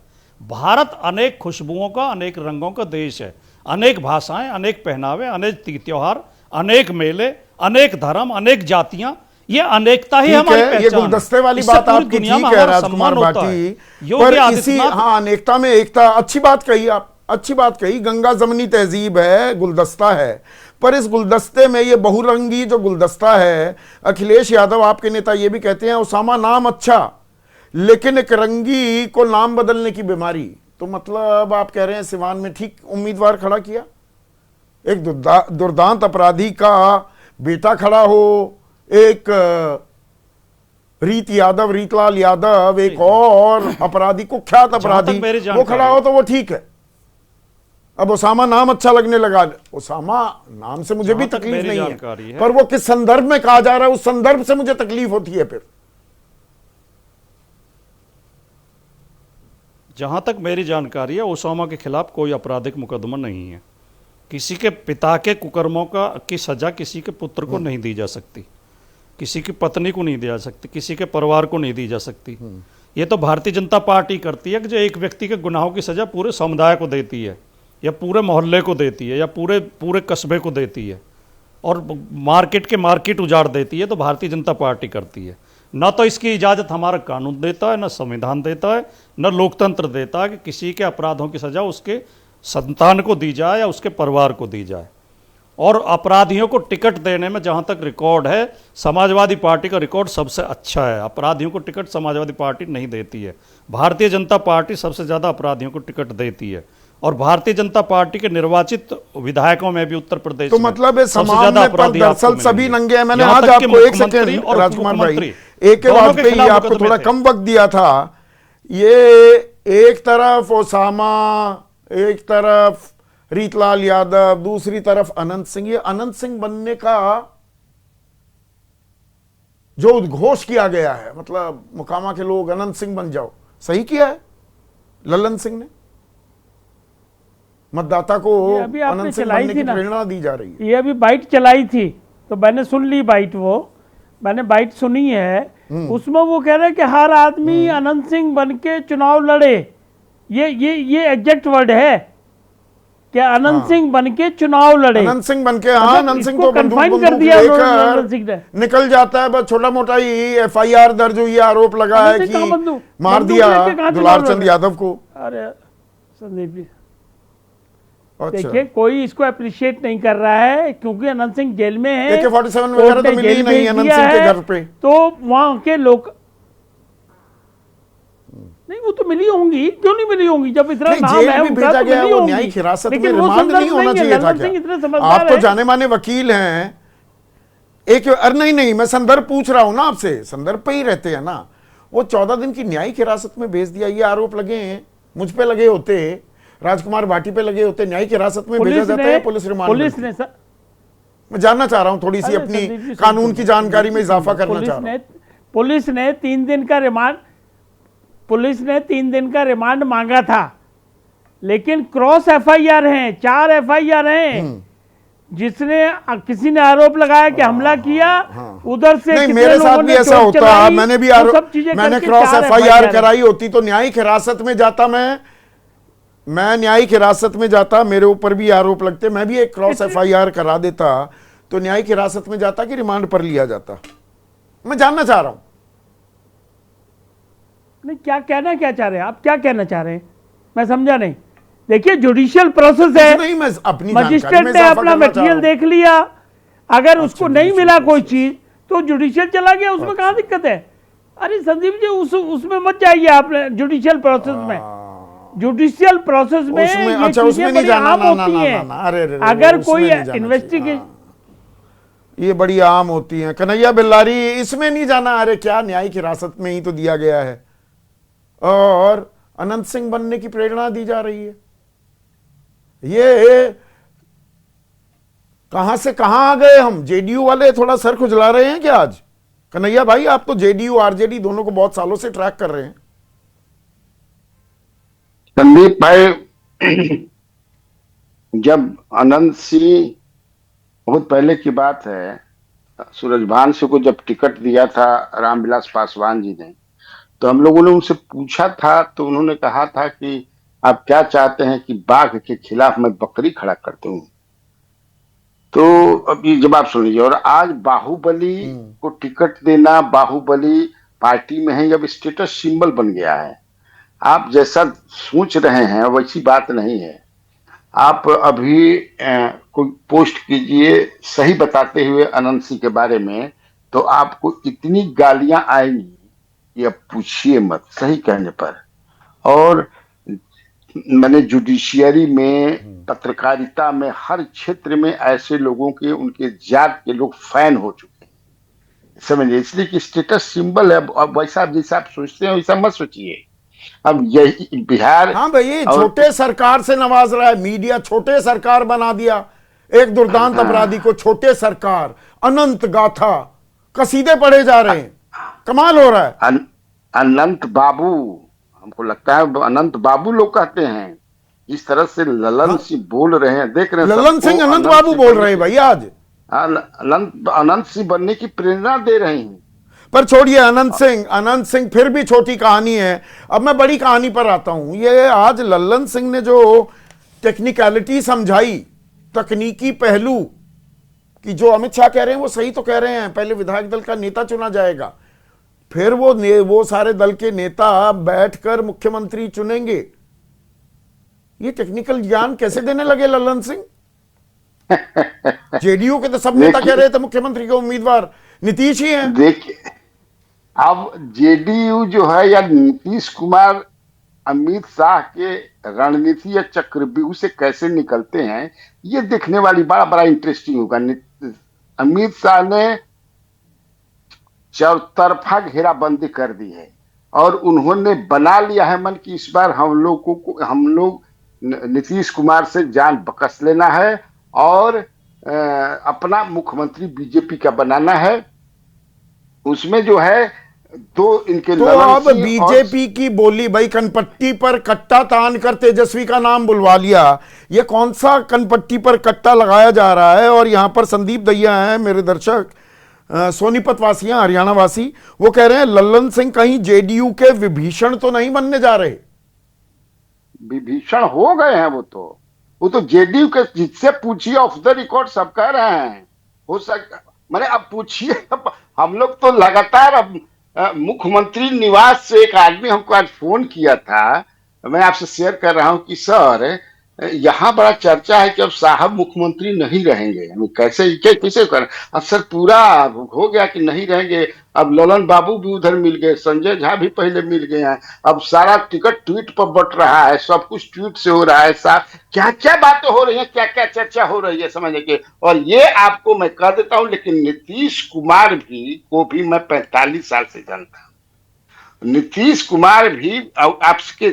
भारत अनेक खुशबुओं का, अनेक रंगों का देश है। अनेक भाषाएं, अनेक पहनावे, अनेक त्योहार, अनेक मेले, अनेक धर्म, अनेक जातियां, ये अनेकता ही हमारी पहचान है। ये गुलदस्ते वाली बात आपकी ठीक है राजकुमार भाटी, पर इसी अनेकता में एकता, अच्छी बात कही आप, अच्छी बात कही। गंगा जमनी तहजीब है, गुलदस्ता है, पर इस गुलदस्ते में ये बहुरंगी जो गुलदस्ता है, अखिलेश यादव आपके नेता ये भी कहते हैं उसामा नाम अच्छा, लेकिन एक रंगी को नाम बदलने की बीमारी। तो मतलब आप कह रहे हैं सिवान में ठीक उम्मीदवार खड़ा किया, एक दुर्दांत अपराधी का बेटा खड़ा हो, एक रीतलाल यादव, एक और अपराधी, कुख्यात अपराधी, वो खड़ा हो तो वो ठीक है। अब उसामा नाम अच्छा लगने लगा। उसामा नाम से मुझे भी तकलीफ नहीं है, पर वो किस संदर्भ में कहा जा रहा है, उस संदर्भ से मुझे तकलीफ होती है। फिर जहां तक मेरी जानकारी है, उसामा के खिलाफ कोई आपराधिक मुकदमा नहीं है। किसी के पिता के कुकर्मों की सजा किसी के पुत्र को नहीं दी जा सकती, किसी की पत्नी को नहीं दी जा सकती, किसी के परिवार को नहीं दी जा सकती। ये तो भारतीय जनता पार्टी करती है कि जो एक व्यक्ति के गुनाहों की सजा पूरे समुदाय को देती है, या पूरे मोहल्ले को देती है, या पूरे कस्बे को देती है, और मार्केट उजाड़ देती है, तो भारतीय जनता पार्टी करती है। न तो इसकी इजाज़त हमारा कानून देता है, न संविधान देता है, न लोकतंत्र देता है कि किसी के अपराधों की सजा उसके संतान को दी जाए या उसके परिवार को दी जाए। और अपराधियों को टिकट देने में जहाँ तक रिकॉर्ड है, समाजवादी पार्टी का रिकॉर्ड सबसे अच्छा है। अपराधियों को टिकट समाजवादी पार्टी नहीं देती है, भारतीय जनता पार्टी सबसे ज़्यादा अपराधियों को टिकट देती है। और भारतीय जनता पार्टी के निर्वाचित विधायकों में भी उत्तर प्रदेश तो मतलब समाज में पर दरअसल सभी नंगे हैं। मैंने आज आपको एक सेकंड राजकुमार भाई, एक के बाद पे ही आपको थोड़ा कम वक्त दिया था। ये एक तरफ ओसामा, एक तरफ रीतलाल यादव, दूसरी तरफ अनंत सिंह। ये अनंत सिंह बनने का जो उद्घोष किया गया है, मतलब मुकामा के लोग अनंत सिंह बन जाओ, सही किया है लल्लन सिंह ने। मतदाता को अनंत सिंह बनने की प्रेरणा दी जा रही है। ये अभी बाइट चलाई थी तो मैंने सुन ली बाइट, मैंने बाइट सुनी है। उसमें वो कह रहे हैं कि हर आदमी अनंत सिंह बन के चुनाव लड़े। ये एग्जैक्ट वर्ड है कि अनंत सिंह बन के चुनाव लड़े। अनंत सिंह बन के, हाँ, अनंत सिंह को कन्फाइन कर दिया अनंत सिंह ने। निकल जाता है, बस छोटा मोटा ही FIR दर्ज हुई, आरोप लगा है कि मार दिया दुलार चंद यादव को। अरे संदीप जी, देखिए कोई इसको अप्रिशिएट नहीं कर रहा है, क्योंकि अनंत सिंह जेल में है। AK-47 वगैरह तो मिली ही नहीं अनंत सिंह के घर पे, तो वहां के लोग नहीं वो तो मिली होंगी, क्यों नहीं मिली होंगी, जब इतना नाम जेल है भी उनका भेजा तो गया है, मिली वो होंगी। न्यायिक हिरासत में लेकिन वो रिमांड नहीं संदर्भ होना नहीं है, चाहिए था लल्लन सिंह इतने क्या? समझदार आप तो हैं। जाने माने वकील हैं। एक अरे नहीं, मैं संदर्भ पूछ रहा हूं ना आपसे, संदर्भ पे ही रहते हैं ना। वो 14 दिन की न्यायिक हिरासत में भेज दिया, ये आरोप लगे हैं, मुझ पे लगे होते, राजकुमार भाटी पे लगे होते, न्यायिक हिरासत में भेजा जाता है, पुलिस रिमांड। पुलिस ने सर, मैं जानना चाह रहा हूं, थोड़ी सी अपनी कानून की जानकारी में इजाफा करना चाह रहा हूं। पुलिस ने 3 दिन का रिमांड, पुलिस ने 3 दिन का रिमांड मांगा था, लेकिन क्रॉस एफआईआर हैं, 4 एफआईआर हैं। जिसने किसी ने आरोप लगाया कि हमला किया, उधर से नहीं, मेरे साथ भी ऐसा होता, मैंने भी मैंने क्रॉस एफआईआर कराई होती तो न्यायिक हिरासत में जाता, मैं न्यायिक हिरासत में जाता, मेरे ऊपर भी आरोप लगते, मैं भी एक क्रॉस एफआईआर करा देता, तो न्यायिक हिरासत में जाता कि रिमांड पर लिया जाता। मैं जानना चाह रहा हूं। नहीं, क्या कहना क्या चाह रहे हैं आप, क्या कहना चाह रहे हैं, मैं समझा नहीं। देखिए जुडिशियल प्रोसेस है, नहीं, मैं अपनी मजिस्ट्रेट ने अपना मटेरियल देख लिया, अगर उसको नहीं मिला कोई चीज तो जुडिशियल चला गया, उसमें कहां दिक्कत है। अरे संदीप जी उसमें मत जाइए आप जुडिशियल प्रोसेस में, जुडिशियल प्रोसेस में ये चीजें बड़ी आम होती हैं। अगर कोई इन्वेस्टिगेशन, ये बड़ी आम होती हैं। कन्हैया बिल्लारी, इसमें नहीं जाना। अरे क्या न्यायिक हिरासत में ही तो दिया गया है, और अनंत सिंह बनने की प्रेरणा दी जा रही है। ये कहां से कहां आ गए हम? जेडीयू वाले थोड़ा सर खुजला रहे हैं क्या आज? कन्हैया भाई, आप तो जेडीयू आरजेडी दोनों को बहुत सालों से ट्रैक कर रहे हैं। संदीप भाई, जब अनंत सिंह, बहुत पहले की बात है, सूरजभान से को जब टिकट दिया था रामविलास पासवान जी ने, तो हम लोगों ने उनसे पूछा था, तो उन्होंने कहा था कि आप क्या चाहते हैं कि बाघ के खिलाफ मैं बकरी खड़ा कर दूं। तो अब ये जवाब सुन लीजिए। और आज बाहुबली को टिकट देना, बाहुबली पार्टी में है, जब स्टेटस सिंबल बन गया है। आप जैसा सोच रहे हैं वैसी बात नहीं है। आप अभी कोई पोस्ट कीजिए सही बताते हुए अनंत सिंह के बारे में, तो आपको इतनी गालियां आएंगी ये अब पूछिए मत, सही कहने पर। और मैंने जुडिशियरी में, पत्रकारिता में, हर क्षेत्र में ऐसे लोगों के, उनके जात के लोग फैन हो चुके हैं, समझिए। इसलिए कि स्टेटस सिंबल है। अब वैसा जैसा आप सोचते हैं वैसा मत सोचिए। अब यही बिहार, हाँ भाई, छोटे सरकार से नवाज रहा है मीडिया, छोटे सरकार बना दिया। एक दुर्दांत अपराधी को छोटे सरकार, अनंत गाथा, कसीदे पढ़े जा रहे हैं, कमाल हो रहा है। अनंत बाबू, हमको लगता है अनंत बाबू लोग कहते हैं। इस तरह से ललन सिंह बोल रहे हैं, देख रहे हैं, ललन सिंह अनंत बाबू बोल रहे हैं भाई आज। अनंत सिंह बनने की प्रेरणा दे रहे हैं। पर छोड़िए अनंत सिंह फिर भी छोटी कहानी है। अब मैं बड़ी कहानी पर आता हूं। ये आज लल्लन सिंह ने जो टेक्निकलिटी समझाई, तकनीकी पहलू कि जो अमित शाह कह रहे हैं वो सही तो कह रहे हैं, पहले विधायक दल का नेता चुना जाएगा, फिर वो सारे दल के नेता बैठकर मुख्यमंत्री चुनेंगे। ये टेक्निकल ज्ञान कैसे देने लगे लल्लन सिंह? जेडीयू के तो सब नेता कह रहे थे मुख्यमंत्री के उम्मीदवार नीतीश ही हैं। देखिए, अब जेडीयू जो है, या नीतीश कुमार अमित शाह के रणनीति या चक्रव्यूह से कैसे निकलते हैं, ये देखने वाली बड़ा इंटरेस्टिंग होगा। अमित शाह ने चौतरफा घेराबंदी कर दी है, और उन्होंने बना लिया है मन कि इस बार हम लोग नीतीश कुमार से जान बकस लेना है, और अपना मुख्यमंत्री बीजेपी का बनाना है। उसमें जो है दो इनके, तो अब बीजेपी की बोली भाई, कनपट्टी पर कट्टा तान कर तेजस्वी का नाम बुलवा लिया। ये कौन सा कनपट्टी पर कट्टा लगाया जा रहा है? और यहां पर संदीप दैया हैं मेरे दर्शक, सोनीपत वासी हैं, हरियाणा वासी, वो कह रहे हैं लल्लन सिंह कहीं जेडीयू के विभीषण तो नहीं बनने जा रहे? विभीषण हो गए हैं वो तो जेडीयू के, जिससे पूछिए ऑफ द रिकॉर्ड सब कह रहे हैं। हो सकता, मैंने अब पूछिए, हम लोग तो लगातार, अब मुख्यमंत्री निवास से एक आदमी हमको आज फोन किया था, मैं आपसे शेयर कर रहा हूं कि सर यहाँ बड़ा चर्चा है कि अब साहब मुख्यमंत्री नहीं रहेंगे, हम कैसे किसे कर असर पूरा हो गया कि नहीं रहेंगे। अब ललन बाबू भी उधर मिल गए, संजय झा भी पहले मिल गए हैं, अब सारा टिकट ट्वीट पर बट रहा है, सब कुछ ट्वीट से हो रहा है। क्या क्या बातें हो रही हैं, क्या क्या चर्चा हो रही है समझने के। और ये आपको मैं कह देता हूं, लेकिन नीतीश कुमार को भी मैं 45 साल से जानता हूं। नीतीश कुमार भी आपके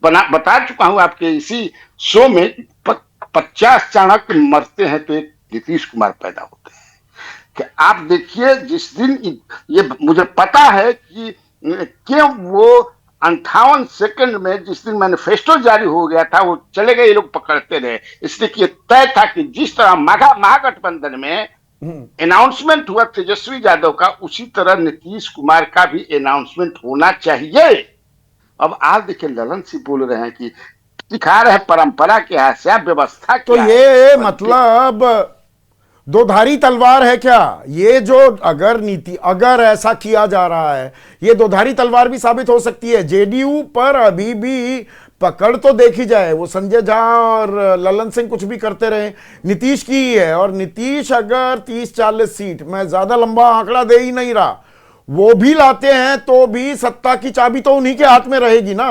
बता चुका हूं आपके इसी शो में, 50 चाणक्य मरते हैं तो एक नीतीश कुमार पैदा होते हैं। कि आप देखिए जिस दिन ये मुझे पता है कि क्यों वो 58 सेकंड में जिस दिन मैनिफेस्टो जारी हो गया था वो चले गए, ये लोग पकड़ते रहे, इसलिए कि तय था कि जिस तरह महागठबंधन में अनाउंसमेंट हुआ तेजस्वी यादव का, उसी तरह नीतीश कुमार का भी अनाउंसमेंट होना चाहिए। अब आप देखिए ललन सिंह बोल रहे हैं कि दिखा रहे हैं परंपरा क्या है, व्यवस्था क्या तो ये मतलब दोधारी तलवार है क्या ये? जो अगर ऐसा किया जा रहा है, ये दोधारी तलवार भी साबित हो सकती है। जेडीयू पर अभी भी पकड़ तो देखी जाए, वो संजय झा और ललन सिंह कुछ भी करते रहे, नीतीश की ही है। और नीतीश अगर 30-40 सीट, मैं ज्यादा लंबा आंकड़ा दे ही नहीं रहा, वो भी लाते हैं तो भी सत्ता की चाबी तो उन्हीं के हाथ में रहेगी ना।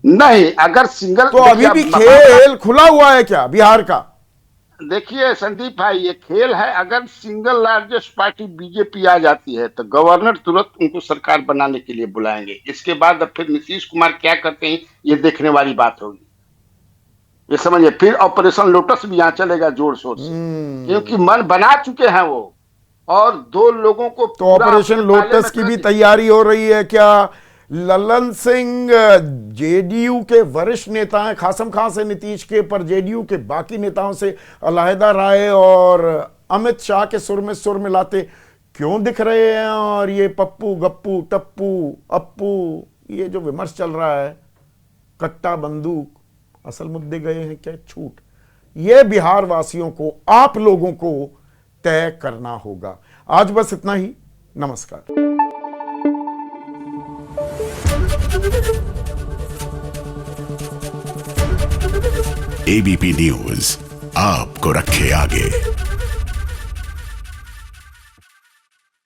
नहीं, अगर सिंगल तो अभी भी खेल खुला हुआ है क्या बिहार का? देखिए संदीप भाई, ये खेल है। अगर सिंगल लार्जेस्ट पार्टी बीजेपी आ जाती है तो गवर्नर तुरंत उनको सरकार बनाने के लिए बुलाएंगे। इसके बाद अब फिर नीतीश कुमार क्या करते हैं ये देखने वाली बात होगी। ये समझिए, फिर ऑपरेशन लोटस भी यहाँ चलेगा जोर शोर से, क्योंकि मन बना चुके हैं वो। और 2 लोगों को तो ऑपरेशन लोटस की भी तैयारी हो रही है क्या? ललन सिंह जेडीयू के वरिष्ठ नेता हैं, खासम खां से नीतीश के, पर जेडीयू के बाकी नेताओं से अलहदा राय और अमित शाह के सुर में सुर मिलाते क्यों दिख रहे हैं? और ये पप्पू गप्पू टप्पू अप्पू, ये जो विमर्श चल रहा है, कट्टा बंदूक, असल मुद्दे गए हैं क्या छूट? ये बिहार वासियों को, आप लोगों को तय करना होगा। आज बस इतना ही, नमस्कार। एबीपी न्यूज आपको रखे आगे।